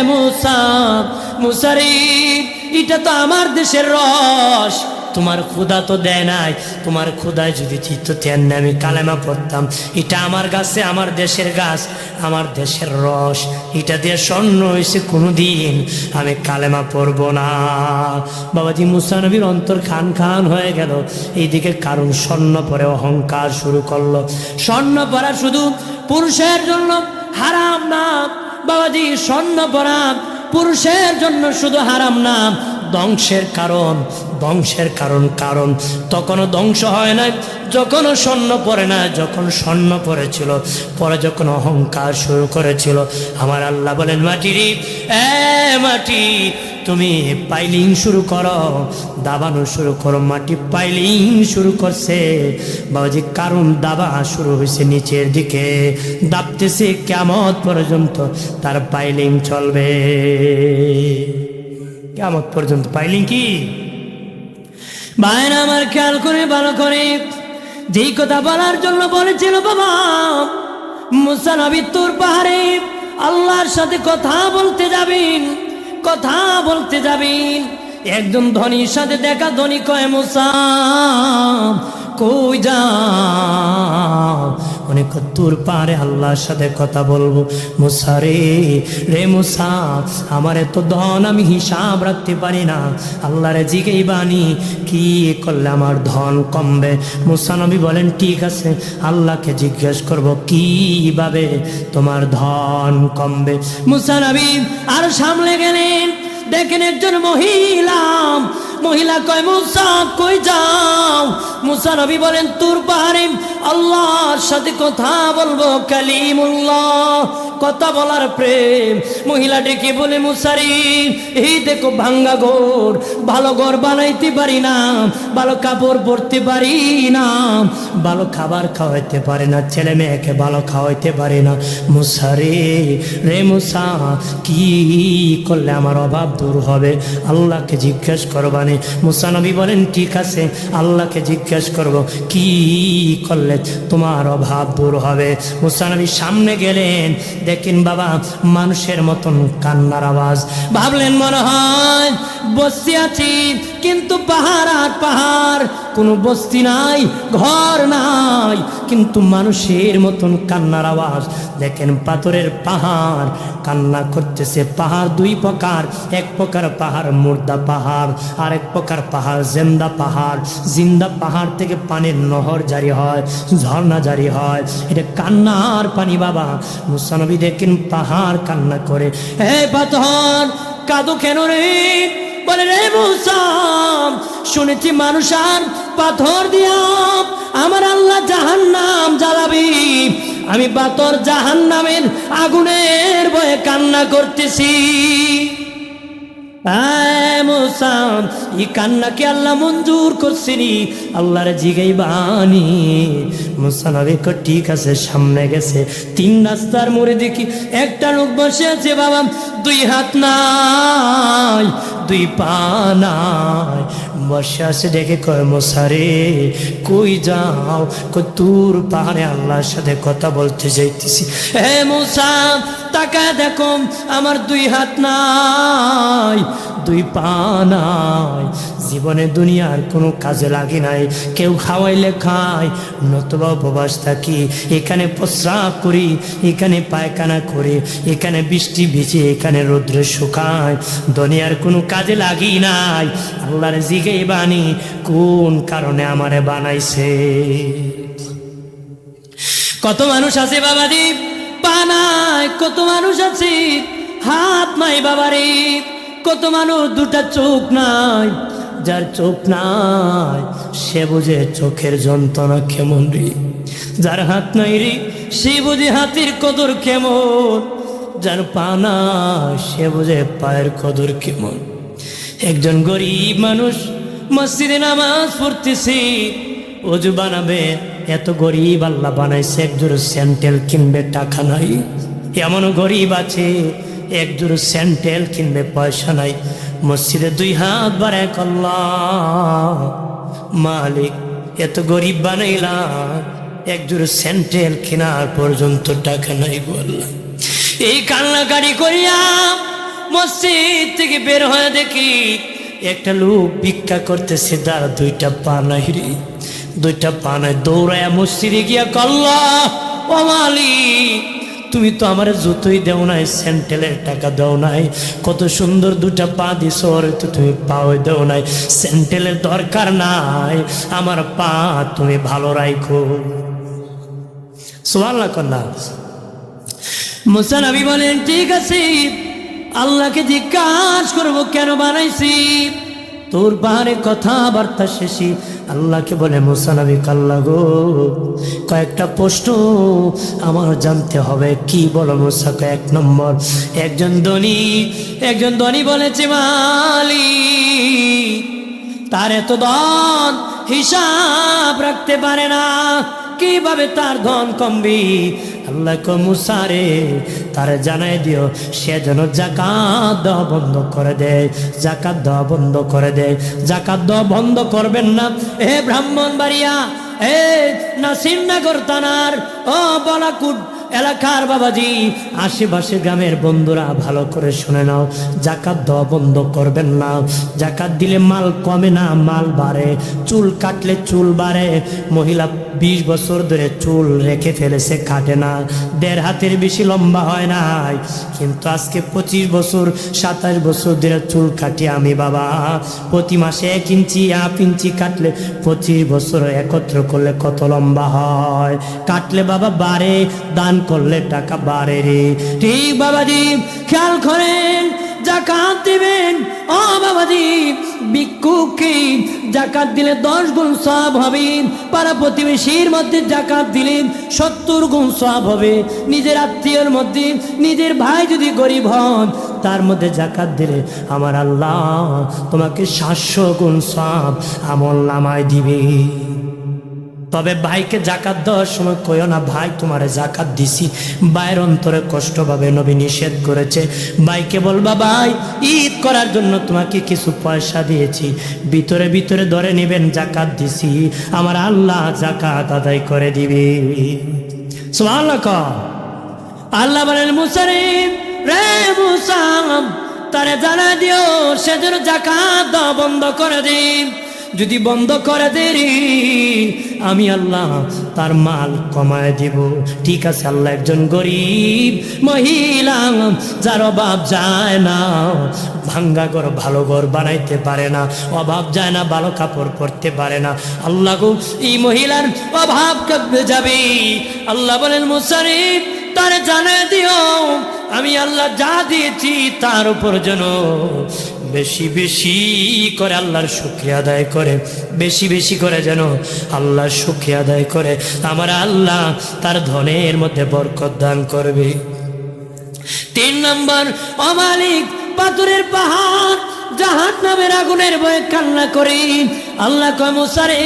মুসা, মুসারি এটা তো আমার দেশের রস, তোমার ক্ষুধা তো দেয় নাই। তোমার ক্ষুধায় যদি দিত তেন আমি কালেমা পড়তাম। এটা আমার গাছে, আমার দেশের গাছ, আমার দেশের রস, এটা দিয়ে স্বর্ণ হয়েছে, কোনোদিন আমি কালেমা পড়ব না। বাবাজি মুসা নবীর অন্তর খান খান হয়ে গেল। এইদিকে কারণ স্বর্ণ পরে অহংকার শুরু করলো। স্বর্ণ পরা শুধু পুরুষের জন্য হারাম না বাবাজি, স্বর্ণ পরা পুরুষের জন্য শুধু হারাম না, ধ্বংসের কারণ। ধ্বংসের কারণ কারণ তখনও ধ্বংস হয় না যখনও স্বর্ণ পরে না। যখন স্বর্ণ পরেছিল, পরে যখন অহংকার শুরু করেছিল, আমার আল্লাহ বলেন, মাটিরে মাটি তুমি পাইলিং শুরু করো, দাবানো শুরু করো। মাটি পাইলিং শুরু করছে বাবাজি, কারণ দাবা শুরু হয়েছে নিচের দিকে, দাবতেছে কিয়ামত পর্যন্ত তার পাইলিং চলবে। কিয়ামত পর্যন্ত পাইলিং কি? ভাইরা আমার খেয়াল করে ভালো করে, যেই কথা বলার জন্য বলেছিল বাবা মুসা নবী তুর পাহাড়ে আল্লাহর সাথে কথা বলতে যাবেন, কথা বলতে যাবেন। একজন ধনীর সাথে দেখা, ধনী কয়, মুসা কই যাও? অনেক তুর পারে আল্লাহর সাথে কথা বলবো। মুসা রে মুসা, আমার এত ধন আমি হিসাব রাখতে পারি না, আল্লাহরে জিগেই বানি কি করলে আমার ধন কমবে? মুসা নবী বলেন, ঠিক আছে আল্লাহকে জিজ্ঞেস করব কিভাবে তোমার ধন কমবে। মুসা নবী আর সামনে গেলেন, দেখেন একজন মহিলা। মহিলা কয়, মুসা কই যাও? মুসা নবী বলেন, তুর পাহাড়ে আল্লাহর সাথে কথা বলবো, কালিমুল্লাহ, কথা বলার প্রেম। মহিলা ডেকে বলে, মুসারি এই দেখো ভাঙ্গা ঘর, ভালো ঘর বানাইতে পারি না, ভালো কাপড় পরতে পারি না, ভালো খাবার খাওয়াইতে পারি না, ছেলে মেয়েকে ভালো খাওয়াইতে পারি না। মুসারি রে মুসা, কি করলে আমার অভাব দূর হবে? আল্লাহকে জিজ্ঞেস করবানে। মুসা নবী বলেন, ঠিক আছে আল্লাহকে জিজ্ঞেস করব কি করলে তোমার অভাব দূর হবে। মুসা নবী সামনে গেলেন, দেখেন বাবা মানুষের মতন কান্নার আওয়াজ। ভাবলেন মনে হয় বসে আছি, কিন্তু পাহাড় আর পাহাড়, কোনো বস্তি নাই, ঘর নাই, কিন্তু মানুষের মতন কান্নার আওয়াজ। দেখেন পাথরের পাহাড় কান্না করতেছে। পাহাড় দুই প্রকার, এক প্রকার পাহাড় মুর্দা পাহাড়, আর এক প্রকার পাহাড় জিন্দা পাহাড়। জিন্দা পাহাড় থেকে পানির নহর জারি হয়, ঝর্ণা জারি হয়, এটা কান্নার পানি বাবা। মুসা নবী দেখেন পাহাড় কান্না করে, হে পাথর কাঁদো কেন রে? বলে রে মুসা, শুনেছি মানুষ আর পাথর দিয়া আমার আল্লাহ জাহান্নাম জ্বালাবি, আমি পাথর জাহান্নামের আগুনের ভয়ে কান্না করতেছি। মুসা এই কান্নাকে আল্লাহ মঞ্জুর করছিনি, আল্লাহর জিগাই বানি। মুসা নবী কো ঠিক আছে, সামনে গেছে, 3 রাস্তার মোড়ে দেখি একটা লোক বসে আছে বাবা, 2 হাত নাই, 2 পা নাই, বসে আছে। দেখে কয় মুসা রে কই যাও? কই তোর পাহাড়ে আল্লাহর সাথে কথা বলতে যাইতেছি। হে মুসা তাকায় দেখো আমার 2 হাত নাই, 2 পা নাই, জীবনে দুনিয়ার কোনো কাজে লাগে নাই, কেউ খাওয়াইলে খায়, নতুবা উপবাস থাকি, এখানে প্রস্রাব করি, এখানে পায়খানা করি, এখানে বৃষ্টি ভিজে, এখানে রৌদ্রে শুকায়, দুনিয়ার কোনো কাজে লাগি নাই। আল্লাহর জিগাই বানি কোন কারণে আমারে বানাইছে। কত মানুষ আছে বাবাজি পা নাই, কত মানুষ আছে হাত নাই বাবারে, কত মানুষ 2টা চোখ নাই। যার চোখ নাই সে বুঝে চোখের যন্ত্রণা কেমন রে, যার হাত নাই রে সে বুঝে হাতের কদর কেমন, যার পা নাই সে বুঝে পায়ের কদর কেমন। একজন গরিব মানুষ মসজিদে নামাজ পড়তেছে, ওযু বানাবে, এত গরিব আল্লাহ বানাইছে, একজোড়া স্যান্ডেল কিনবে টাকা নাই। এমন গরিব আছে একজোড়া স্যান্ডেল কিনবে পয়সা নাই, মসজিদে 2 হাত বাড়ায় আল্লাহ মালিক এত গরিব বানাইলাম, একজোড়া স্যান্ডেল কেনার পর্যন্ত টাকা নাই গো আল্লাহ। এই কান্নাকাটি করিয়া মসজিদ থেকে বের হয়ে দেখি একটা লোক ভিক্ষা করতেছে, তার 2টা পা নাই রে, 2টা পা নাই। দৌড়ায়া মসজিদে গিয়া কল্লা, ও মালিক তুমি তো আমার জুতোই দেও নাই, স্যান্ডেলের টাকা দেও নাই, কত সুন্দর 2টা পা দিছ, তো তুমি পাও দেও নাই, স্যান্ডেলের দরকার নাই, আমার পা তুমি ভালো রাখো। সুবহানাল্লাহ কন্যা। মুসা নবী বলেন ঠিক আছে, আল্লাহকে জিজ্ঞাসা করবো কেন বানাইছি। তোর পাহাড়ে কথাবার্তা শেষে আল্লাহকে বলে মুসা নবী আল্লাহ গো কয়েকটা প্রশ্ন আমার জানতে হবে। কি বলো মুসা? 1 নম্বর, একজন ধনী বলেছে মালিক তার এত ধন হিসাব রাখতে পারে না, কিভাবে তার ধন কমবি? আল্লাহ কো মুসা রে তার জানাই দিও সে যেন যাকাত দেওয়া বন্ধ করে দেয়, যাকাত দেওয়া বন্ধ করে দেয়। যাকাত দেওয়া বন্ধ করবেন না হে ব্রাহ্মণবাড়িয়া, হে নাসিরনগর থানার ও বলাকুট এলাকার বাবাজি, আশেপাশে গ্রামের বন্ধুরা ভালো করে শুনে নাও, যাকাত দেওয়া বন্ধ করবেন না। যাকাত দিলে মাল কমে না, মাল বাড়ে। চুল কাটলে চুল বাড়ে। মহিলা 20 বছর ধরে চুল রেখে ফেলেছে, কাটে না, 1.5 হাতের বেশি লম্বা হয় নাই, কিন্তু আজকে 25 বছর 27 বছর ধরে চুল কাটি আমি বাবা। প্রতি মাসে 1 ইঞ্চি 1/2 ইঞ্চি কাটলে 25 বছর একত্র করলে কত লম্বা হয়? কাটলে বাবা বাড়ে, দান করলে টাকা বাড়ে রে। ঠিক বাবাজি খেয়াল করেন, যাকাত দিবেন ও বাবাজি। ভিক্ষুককে যাকাত দিলে 10 গুণ সওয়াব হবে, পাড়া প্রতিবেশীর মধ্যে যাকাত দিলে 70 গুণ সওয়াব হবে, নিজের আত্মীয়র মধ্যে নিজের ভাই যদি গরিব হন তার মধ্যে যাকাত দিলে আমার আল্লাহ তোমাকে 700 গুণ সওয়াব আমল নামায় দিবে। তবে ভাইকে জাকাত দেওয়ার সময় কইও না ভাই তোমারে জাকাত দিছি, ভাইয়ের অন্তরে কষ্ট পাবে, নবী নিষেধ করেছে। ভাইকে বলবা ভাই ঈদ করার জন্য তোমাকে কিছু পয়সা দিয়েছি, ভিতরে ভিতরে ধরে নেবেন জাকাত দিছি, আমার আল্লাহ জাকাত আদায় করে দিবে। সুবহানাল্লাহ। আল্লাহ বলেন মুসা রে মুসা তারে জানা দিও সে যেন জাকাত দেওয়া বন্ধ করে দিন, যদি বন্ধ করে দেরি আমি আল্লাহ তার মাল কমায় দিব। ঠিক আছে, আল্লাহ একজন গরিব মহিলা যার অভাব যায় না, ভাঙ্গা ঘর ভালো ঘর বানাইতে পারে না, অভাব যায় না, ভালো কাপড় পরতে পারে না, আল্লাহ গো এই মহিলার অভাব কবে যাবে? আল্লাহ বলেন মুসা রে তারে জানায় দিও আমি আল্লাহ যা দিয়েছি তার উপর যেন বেশি বেশি করে আল্লাহর শুকরিয়া আদায় করে, বেশি বেশি করে যেন আল্লাহর শুকরিয়া আদায় করে, আমার আল্লাহ তার ধনের মধ্যে বরকত দান করবে। 3 নম্বর, ও মালিক পাথরের পাহাড় জাহান্নামের আগুনের ভয়ে কান্না করি। আল্লাহ কয় মুসা রে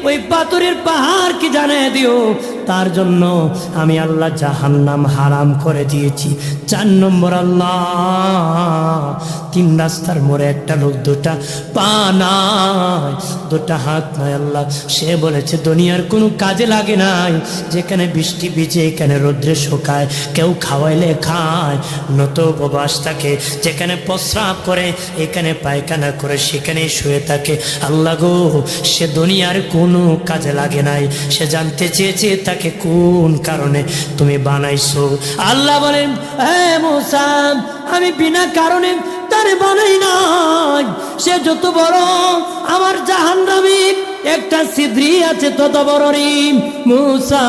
ওই পাথরের পাহাড় কি জানায় দিও তার জন্য আমি আল্লাহ জাহান্নাম হারাম করে দিয়েছি। 4 নম্বর, আল্লাহ 3 রাস্তার মোড়ে একটা লোক 2টা পা নাই 2টা হাত নাই, আল্লাহ সে বলেছে দুনিয়ার কোনো কাজে লাগে নাই, যেখানে বৃষ্টি ভিজে এখানে রৌদ্রে শুকায়, কেউ খাওয়াইলে খায় নত উপবাস থাকে, যেখানে প্রস্রাব করে এখানে পায়খানা করে সেখানেই শুয়ে থাকে। আল্লাহ গো সে দুনিয়ার কোনো কাজে লাগে নাই, সে জানতে চেয়েছে তাকে কোন কারণে তুমি বানাইছো। আল্লাহ বলেন হে মুসা আমি বিনা কারণে তারে বানাই নাই, সে যত বড় আমার জাহান্নামী একটা ছিদ্রি আছে তত বড় রে মুসা,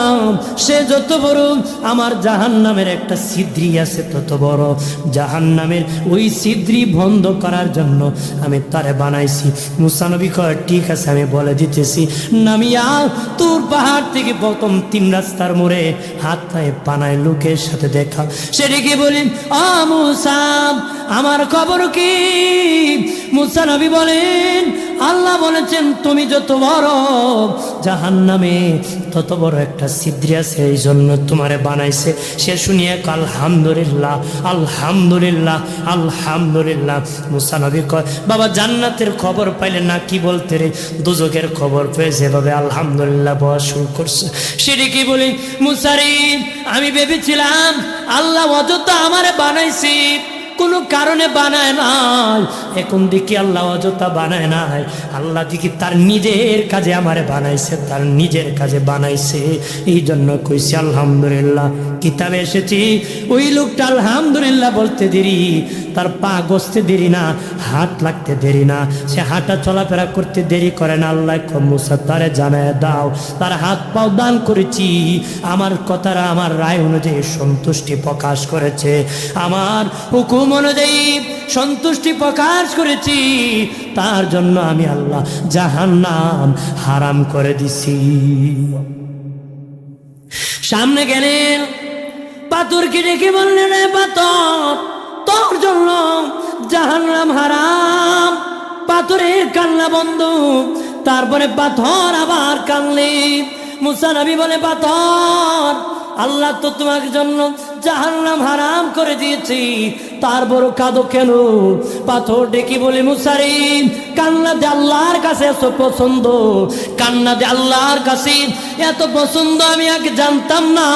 সে যত বড় আমার জাহান্নামের একটা ছিদ্রি আছে তত বড়, জাহান্নামের ওই ছিদ্রি বন্ধ করার জন্য আমি তারে বানাইছি। মুসা নবী কয় ঠিক আছে আমি বলে দিতেছি, নামিয়া তোর পাহাড় থেকে প্রথম 3 রাস্তার মোড়ে হাত নাই পানায় লোকের সাথে দেখা, সেটাকে বলি আ মুসা আমার খবর কি? মুসা নবী বলেন আল্লাহ বলেছেন তুমি যত বড় জাহান্নামে তত বড় একটা ছিদ্র আছে, এই জন্য তোমারে বানাইছে। সে শুনিয়ে আলহামদুলিল্লাহ আলহামদুলিল্লাহ আলহামদুলিল্লাহ। মুসা নবী কয় বাবা জান্নাতের খবর পাইলে না কি বলতে রে, দুজকের খবর পেয়ে যেভাবে আলহামদুলিল্লাহ বলা শুরু করছে। সেটি কি বলি মুসা রে আমি ভেবেছিলাম আল্লাহ অযথা আমারে বানাইছি, কোনো কারণে বানায় নাই, এখন দেখি আল্লাহ অযথা বানায় নাই, আল্লাহ দেখি তার নিজের কাজে আমারে বানাইছে, তার নিজের কাজে বানাইছে, এই জন্য কইছি আলহামদুলিল্লাহ। কিতাবে এসেছি ওই লোকটা আলহামদুলিল্লাহ বলতে দেরি, তার পা গসতে দেরি না, হাত লাগতে দেরি না, সে হাঁটা চলাফেরা করতে দেরি করে না। আল্লাহ মুসা তারে জানায় দাও তার হাত পাও দান করেছি, আমার কথারা আমার রায় অনুযায়ী সন্তুষ্টি প্রকাশ করেছে, আমার হুকুম অনুযায়ী সন্তুষ্টি প্রকাশ করেছি, তার জন্য আমি আল্লাহ জাহান্নাম হারাম করে দিছি। সামনে গেলেন পাথরকে ডেকে বললেন রে পাথর তোর জন্য জাহান্নাম হারাম। পাথরের কান্না বন্ধ, তারপরে পাথর আবার কানলে। মুসা নবী বলে পাথর আল্লাহ তো তোমার জন্য জাহান্নাম হারাম করে দিয়েছি, তার বড় কাঁদো কেন? পাথর ডেকে বলে মুসা রে কান্না দে আল্লাহর কাছে এত পছন্দ, কান্না দে আল্লাহর কাছে এত পছন্দ আমি আগে জানতাম না,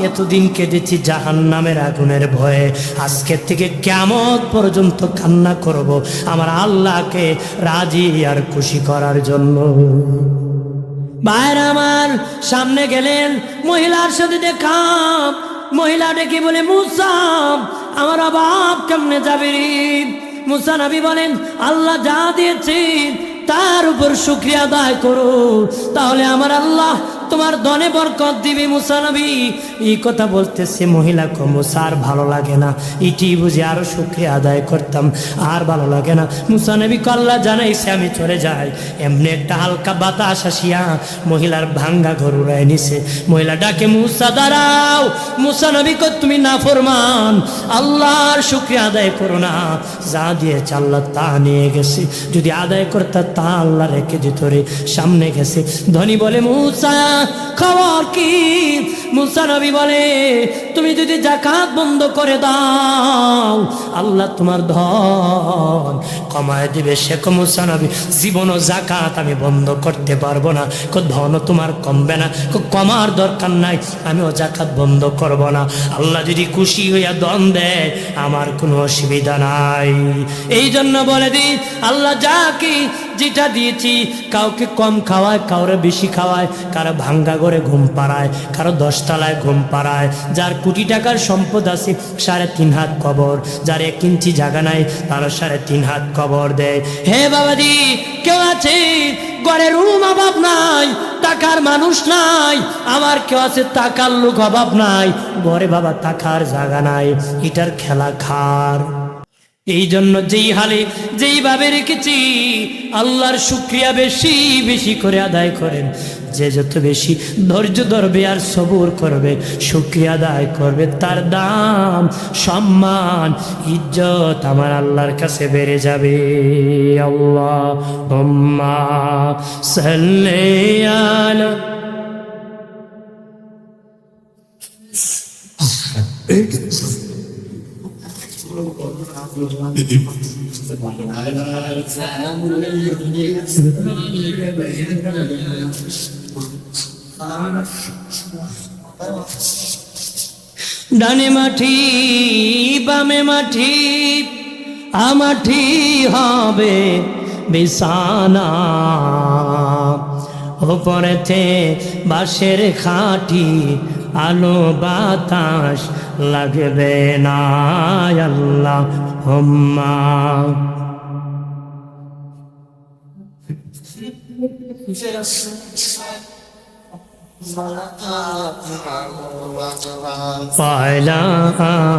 এতদিন কেঁদেছি জাহান্নামের আগুনের ভয়ে, আজকের থেকে কিয়ামত পর্যন্ত কান্না করব আমার আল্লাহকে রাজি আর খুশি করার জন্য। ভাইরা আমার সামনে গেলেন, মহিলার সাথে দেখা, মহিলা ডেকে বলে মুসা আমার অভাব কেমনে যাবে রে? মুসা নবী বলেন আল্লাহ যা দিয়েছে তার উপর শুকরিয়া আদায় করো, তাহলে আমার আল্লাহ তোমার ধনে বরকত দিবে মুসা নবী। এই কথা বলতেছে মহিলা কো মুসা আর ভালো লাগে না, এটি বুঝে আরো শুকরিয়া আদায় করতাম, আর ভালো লাগে না। মুসা নবী কে আল্লাহ জানাইছে আমি চলে যাই। এমনি একটা হালকা বাতাস আসিয়া মহিলার ভাঙ্গা ঘর উড়ায় নিছে। মহিলা ডাকে মুসা দাঁড়াও। মুসা নবী কো তুমি নাফরমান, আল্লাহর শুকরিয়া আদায় করো না, যা দিয়েছে আল্লাহ তা নিয়ে গেছে, যদি আদায় করতা তা আল্লাহ রেখে দিত রে, সামনে গেছে। ধনী বলে মুসা খবর কি? মুসা নবী বলে তুমি যদি যাকাত বন্ধ করে দাও আল্লাহ তোমার ধন কমায় দিবে। শেখ মুসা নবী জীবনও যাকাত আমি বন্ধ করতে পারবো না। ধনও তোমার কমবে না, কমার দরকার নাই, আমিও যাকাত বন্ধ করব না। আল্লাহ যদি খুশি হইয়া ধন দেয় আমার কোনো অসুবিধা নাই। এই জন্য বলে দিই আল্লাহ যাকে যেটা দিয়েছি কাউকে কম খাওয়ায়, কাউরে বেশি খাওয়ায়, কারো ভাঙ্গা ঘরে ঘুম পাড়ায়, কারো 10 তলায় ঘুম পাড়ায়। যার কোটি টাকার সম্পদ আছে 3.5 হাত কবর, যার 1 ইঞ্চি জায়গা নাই তারও 3.5 হাত কবর দেয়। হে বাবাজি কেউ আছে ঘরে রুম অভাব নাই, টাকার মানুষ নাই, আমার কেউ আছে টাকার লোক অভাব নাই, ঘরে বাবা টাকার জায়গা নাই, এটার খেলা খার। এই জন্য যেই হালে যেইভাবে রেখেছি আল্লাহর শুকরিয়া বেশি বেশি করে আদায় করেন। যে যত বেশি ধৈর্য ধরবে আর সবুর করবে, শুকরিয়া আদায় করবে, তার দাম সম্মান ইজ্জত আমার আল্লাহর কাছে বেড়ে যাবে। আল্লাহুম্মা সাল্লি আলা ডানে মাটি বামে মাটি আমাটি হবে বিছানা, ওপরেতে বাঁশের খাটি, আলো বাতাস লাগবে না। আল্লাহুম্মা ওয়ালা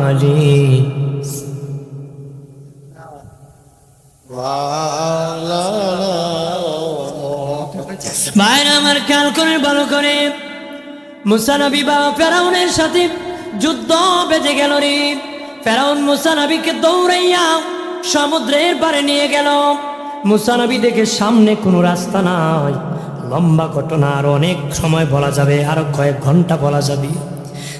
আলি ভাইরা আমার খেয়াল করে ভালো করে, মুসা নবী বাবা ফেরাউনের সাথে যুদ্ধ বেজে গেল রে। ফেরাউন মুসা নবীকে দৌড়াইয়া সমুদ্রের পারে নিয়ে গেল। মুসা নবী দেখে সামনে কোনো রাস্তা নাই। লম্বা ঘটনা, আর অনেক সময় বলা যাবে, আরো কয়েক ঘন্টা বলা যাবে।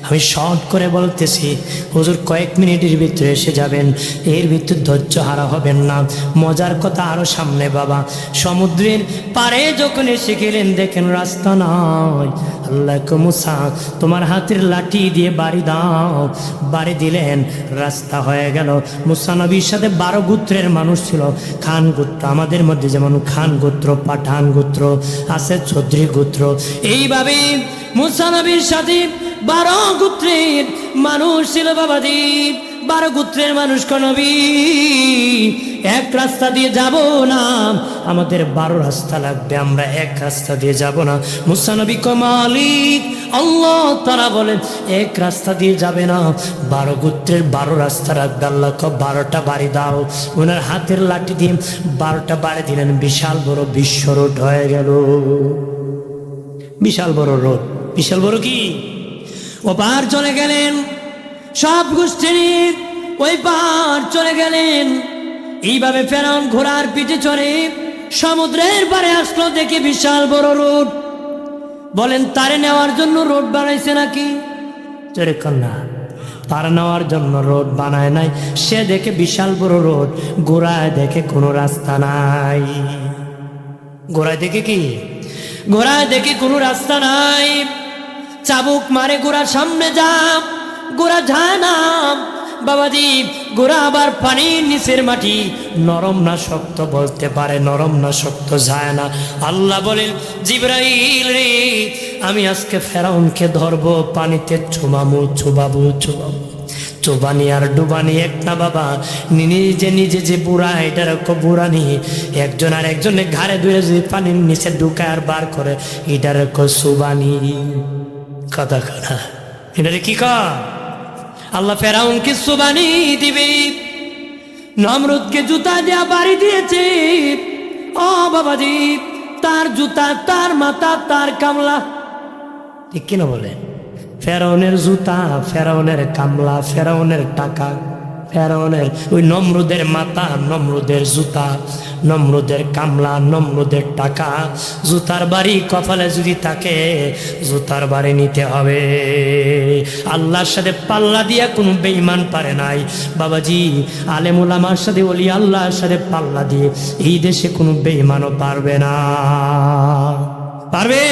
আমি শর্ট করে বলতেছি, হুজুর কয়েক মিনিটের ভিতরে এসে যাবেন, এর ভিতর ধৈর্য হারা হবেন না। মজার কথা আরো সামনে বাবা। সমুদ্রের পারে যখন এসে গেলেন দেখেন রাস্তা নাই। আল্লাহ মুসা তোমার হাতের লাঠি দিয়ে বাড়ি দাও। বাড়ি দিলেন, রাস্তা হয়ে গেল। মুসা নবীর সাথে 12 গোত্রের মানুষ ছিল। খান গোত্র, আমাদের মধ্যে যেমন খান গোত্র, পাঠান গোত্র আছে, চৌধুরী গোত্র, এইভাবে মুসা নবীর সাথে 12 গোত্রের মানুষ ছিল বাবাজি। 12 গোত্রের মানুষ কোন নবী এক রাস্তা দিয়ে যাব না, আমাদের 12 রাস্তা লাগবে, আমরা এক রাস্তা দিয়ে যাব না। মুসা নবী কো মালিক আল্লাহ তাআলা বলেন এক রাস্তা দিয়ে যাবে না, 12 গোত্রের 12 রাস্তা রাখবে। আল্লাহ কো 12টা বাড়ি দাও। ওনার হাতের লাঠি দিয়ে 12টা বাড়ি দিলেন। বিশাল বড় বিশ্ব রোড হয়ে গেল। বিশাল বড় রোড, বিশাল বড় কি, ও পার চলে গেলেন। সব গোষ্ঠী ওই পার চলে গেলেন। এইভাবে ফেরাউন ঘোড়ার পিঠে চড়ে সমুদ্রের পারে আসলো। দেখে বিশাল বড় রোড। বলেন তারে নেওয়ার জন্য রোড বানাইছে নাকি? চরে কন্যা, তার নেওয়ার জন্য রোড বানায় নাই। সে দেখে বিশাল বড় রোড, ঘোড়ায় দেখে কোনো রাস্তা নাই। ঘোড়ায় দেখে কি? ঘোড়ায় দেখে কোনো রাস্তা নাই। চাবুক মারে ঘোড়ার সামনে যা, ঘোড়া যায় না বাবাজি। ঘোড়া আবার পানির নিচের মাটি, নরম না শক্ত বলতে পারে, নরম না শক্ত যায় না। আল্লাহ বলেন জিবরাইল রে, আমি আজকে ফেরাউনকে ধরবো, পানিতে ছুবাবো ছুবাবো ছুবাবো। চোবানি আর ডুবানি এক না বাবা, নিজে নিজে যে বুড়া এটার বুড়া নিয়ে একজন আর একজনের ঘাড়ে ধরে যদি পানির নিচে ঢুকায় আর বার করে এটার সুবানি। কথা কথা এটারে কি কর? আল্লাহ ফেরাউনকে সুবানি দিবে, নমরুদকে জুতা দেয়া বাড়ি দিয়েছে। ও বাবাজি, তার জুতা, তার মাথা, তার কামলা, ঠিক কিনা বলেন? ফেরাউনের জুতা, ফেরাউনের কামলা, ফেরাউনের টাকা, ফেরাউনের ওই নমরুদের মাথা, নমরুদের জুতা, নমরুদের কামলা, নমরুদের টাকা। জুতার বাড়ি কপালে যদি থাকে, জুতার বাড়ি নিতে হবে। আল্লাহর সাথে পাল্লা দিয়া কোনো বেঈমান পারে নাই বাবাজি। আলেম ওলামার সাথে ওলি আল্লাহর সাথে পাল্লা দিয়ে এই দেশে কোনো বেঈমানও পারবে না। পারবে?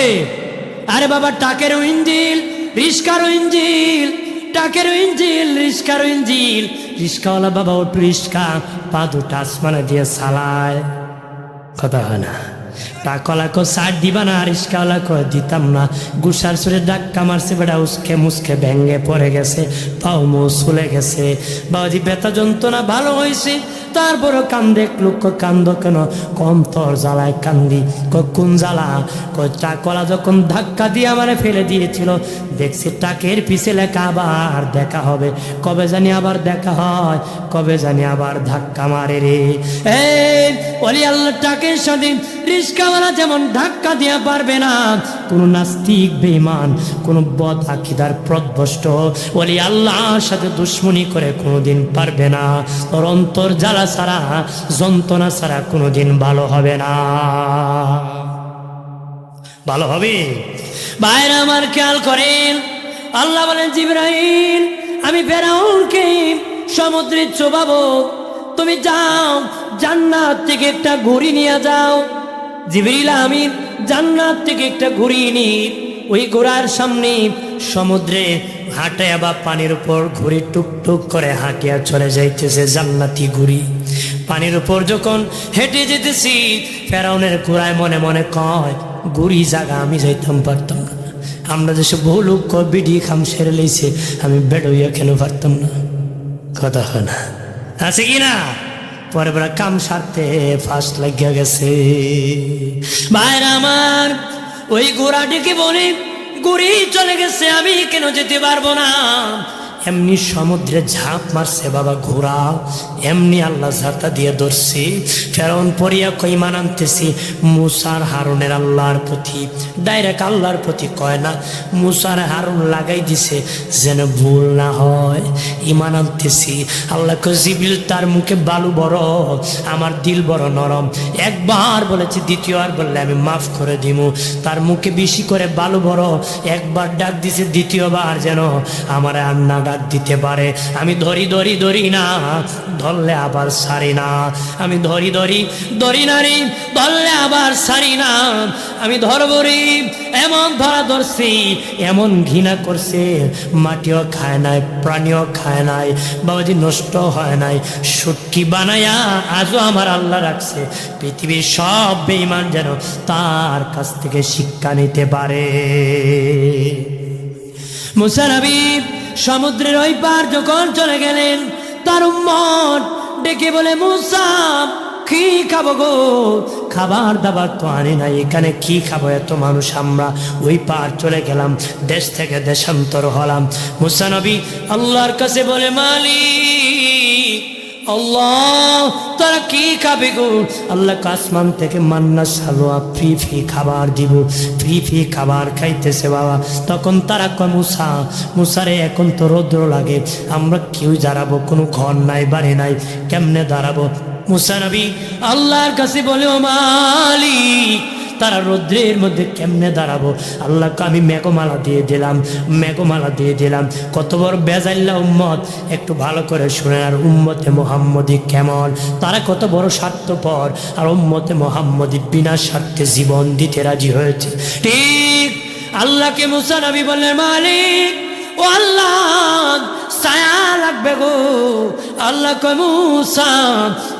আরে বাবা, টাকেরও ইঞ্জিল, রিস্কারও ইঞ্জিল, টাকেরও ইঞ্জিল, রিস্কারও ইঞ্জিল। রিস্কাওয়ালা বাবা ওটু রিস্কা পা দুটা আসমানে দিয়ে চালায়। কথা হয় না? টাকওয়ালা কো সার দিবা না, রিস্কাওয়ালা কো দিতাম না। গুসার সুরে ডাক্কা মারছে, বেটা উসকে মুসকে ভেঙ্গে পড়ে গেছে, পাও মো চলে গেছে। বাবাজি ব্যথা যন্ত্রণা ভালো হয়েছে, তারপরও কান্দে। লোক কান্দ কেন? কম তোর জ্বালায় কান্দি। কোন জ্বালা? টাকওয়ালা যখন ধাক্কা দিয়ে আমারে ফেলে দিয়েছিল, দেখছি টাকের পিছে লেখা আবার দেখা হবে। কবে জানি আবার দেখা হয়, কবে জানি আবার ধাক্কা মারে রে। এই ওলি আল্লাহ টাকের সাথে রিস্কাওয়ালা যেমন ধাক্কা দেওয়া পারবে না, কোন নাস্তিক বেঈমান, কোন বদ আকীদার পথভ্রষ্ট ওলি আল্লাহর সাথে দুশ্মনী করে কোনোদিন পারবে না। ওর অন্তর জ্বালা ছাড়া, যন্ত্রণা ছাড়া কোনোদিন ভালো হবে না। ভালো হবে? ভাইরা আমার খেয়াল করেন, আল্লাহ বলেন জিবরাইল, আমি ফেরাউনকে সমুদ্রে চোবাবো, তুমি যাও জান্নাত থেকে একটা ঘুড়ি নিয়ে যাও। জিবরিল আমিন জান্নাত থেকে একটা ঘুড়ি নি, ওই ঘোড়ার সামনে সমুদ্রে হাঁটে বা পানির উপর ঘুড়ি টুকটুক করে হাঁটিয়া চলে যাইতেছে জান্নাতি ঘুড়ি। পানির উপর যখন হেঁটে যেতেছি, ফেরাউনের ঘোড়ায় মনে মনে কয়, ঘুড়ি জায়গা আমি যাইতাম পারতাম না। আমরা দেশে বহু লোক বিডি খাম সেরে লইছে, আমি বেড়ইয়া কেন পারতাম না? কথা হয় না? আছে কি না? পরে পরে কাম সারতে ফার্স্ট লাগিয়া গেছে। ভাইরা আমার, ওই ঘোড়াটিকে বলে, ঘুড়ি চলে গেছে, আমি কেন যেতে পারবো না? এমনি সমুদ্রে ঝাঁপ মারছে বাবা ঘোড়া, এমনি আল্লাহ ঝাঁটা দিয়ে ধরছি। ফেরাউন পড়িয়া কইমান আনতেছি মুসার হারুনের আল্লাহর প্রতি, ডাইরেক্ট আল্লাহর প্রতি কয় না, মুসার হারুন লাগাই দিছে যেন ভুল না হয়। ইমান আনতেছি। আল্লাহ জিবরিল, তার মুখে বালু বড়, আমার দিল বড় নরম। একবার বলেছি, দ্বিতীয়বার বললে আমি মাফ করে দিব। তার মুখে বেশি করে বালু বড়, একবার ডাক দিছে, দ্বিতীয়বার যেন আমার আর না ডাক দিতে পারে। আমি ধরি ধরি ধরি না, ধরলে আবার সারি না। আমি ধরি ধরি ধরি না রে, ধরলে আবার সারি না। আমি ধরবো রে, এমন ধরা ধরছি, এমন ঘৃণা করছে, মাটিও খায় নাই, প্রাণীও খায় নাই, বাবাজি নষ্ট হয় নাই, সুটকি বানায়া আজও আমার আল্লাহ রাখছে। পৃথিবীর সব বেঈমান যেন তার কাছ থেকে শিক্ষা নিতে পারে। মুসা নবী সমুদ্রের ওই পার যখন চলে গেলেন, তার উম্মত ডেকে বলে, মুসা কি খাবো গো? খাবার দাবার তো আনি নাই, এখানে কি খাবো? এত মানুষ, আমরা ওই পার চলে গেলাম, দেশ থেকে দেশান্তর হলাম। মুসা নবী আল্লাহর কাছে বলে, মালিক আল্লাহ, তারা কি খাবে গো? আল্লাহ আসমান থেকে মান্না সালোয়া ফ্রি ফ্রি খাবার দিব, ফ্রি ফ্রি খাবার খাইতেছে বাবা। তখন তারা কয়, মুসা, মুসারে এখন তো রৌদ্র লাগে, আমরা কেউ দাঁড়াবো, কোনো ঘর নাই, বাড়ি নাই, কেমনে দাঁড়াবো? মুসা নবী আল্লাহর কাছে বলে, ও মালিক, তারা রৌদ্রের মধ্যে কেমনে দাঁড়াবো? আল্লাহকে আমি মেঘমালা দিয়ে দিলাম, মেঘমালা দিয়ে দিলাম। কত বড় বেজাইল্লা উম্মত, একটু ভালো করে শুনে। আর উম্মতে মোহাম্মদী কেমন, তারা কত বড় স্বার্থপর, আর উম্মতে মোহাম্মদী বিনা স্বার্থে জীবন দিতে রাজি হয়েছে। ঠিক আল্লাহকে মুসা নবী বললেন, মালিক ও আল্লাহ, ছায়া লাগবে গো। আল্লাহ কয় মুসা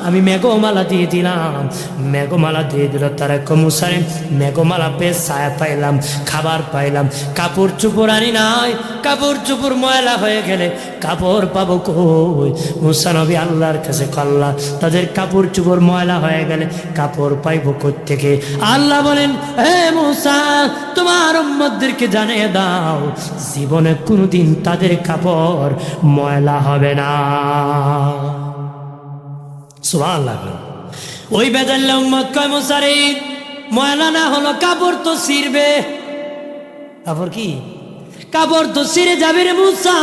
আমি মেঘমালা দিয়ে দিলাম। মেঘমালা দিয়ে দিল। তারা কয় মুসা রে মেঘমালা পেয়ে ছায়া পাইলাম, খাবার পাইলাম, কাপড় চোপড় আনি নাই। কাপড় চোপড় ময়লা হয়ে গেলে কাপড় পাবো কই? মুসা নবী আল্লাহর কাছে আল্লাহ তাদের কাপড় চোপড় ময়লা হয়ে গেলে কাপড় পাইবো কোত্থেকে? আল্লাহ বলেন হে মুসা তোমার উম্মতদেরকে জানিয়ে দাও জীবনে কোনোদিন তাদের কাপড় ময়লা হবে না। সুবহানাল্লাহ। ওই বেদাল্লা উম্মত কয় মুসা রে ময়লা না হলো কাপড় তো ছিঁড়বে। কাপড় কি? কাপড় তো ছিঁড়ে যাবে রে মুসা,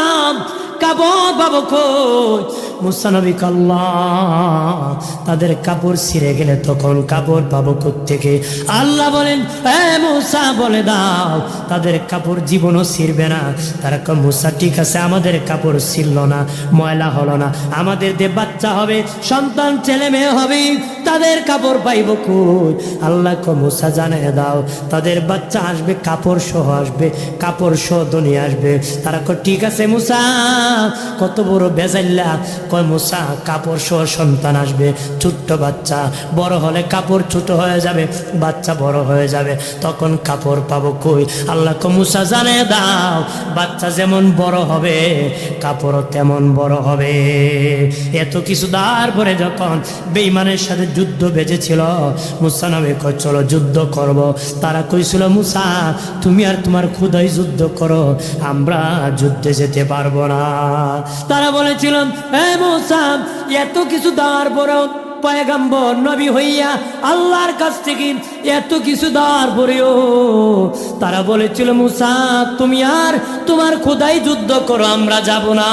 কাপড় পাবো কই? মুসা নবী আল্লাহ তাদের কাপড় ছিঁড়ে গেলে তখন কাপড় পাবো কোত্থেকে? আল্লাহ বলেন এ মুসা বলে দাও তাদের কাপড় জীবনও ছিঁড়বে না। তারা কয় মুসা ঠিক আছে আমাদের কাপড় ছিঁড়ল না, ময়লা হলো না, আমাদের যে বাচ্চা হবে সন্তান ছেলে মেয়ে হবে তাদের কাপড় পাইব কই? আল্লাহ কয় মুসা জানিয়ে দাও তাদের বাচ্চা আসবে কাপড় সহ আসবে, কাপড় সহ দুনিয়া আসবে। তারা কয় ঠিক আছে মুসা কত বড় বেজাল্লা। কয় মুসা কাপড় সহ সন্তান আসবে, ছোট্ট বাচ্চা, বড় হলে কাপড় ছোট হয়ে যাবে, বাচ্চা বড় হয়ে যাবে, তখন কাপড় পাবো কই? আল্লাহ কয় মুসা জানিয়ে দাও বাচ্চা যেমন বড় হবে কাপড়ও তেমন বড় হবে। এত কিছু দেওয়ার পরে যখন বেঈমানের সাথে যুদ্ধ বেজেছিল মুসা নবী কয় চলো যুদ্ধ করব। তারা কইছিল মুসা তুমি আর তোমার খুদাই যুদ্ধ করো, আমরা যুদ্ধে যেতে পারবো না। তারা বলেছিল হে মুসা এত কিছু দেওয়ার পরেও পয়গম্বর নবী হইয়া আল্লাহর কাছ থেকে এত কিছু দেওয়ার পরেও তারা বলেছিল মুসা তুমি আর তোমার খোদাই যুদ্ধ করো, আমরা যাব না।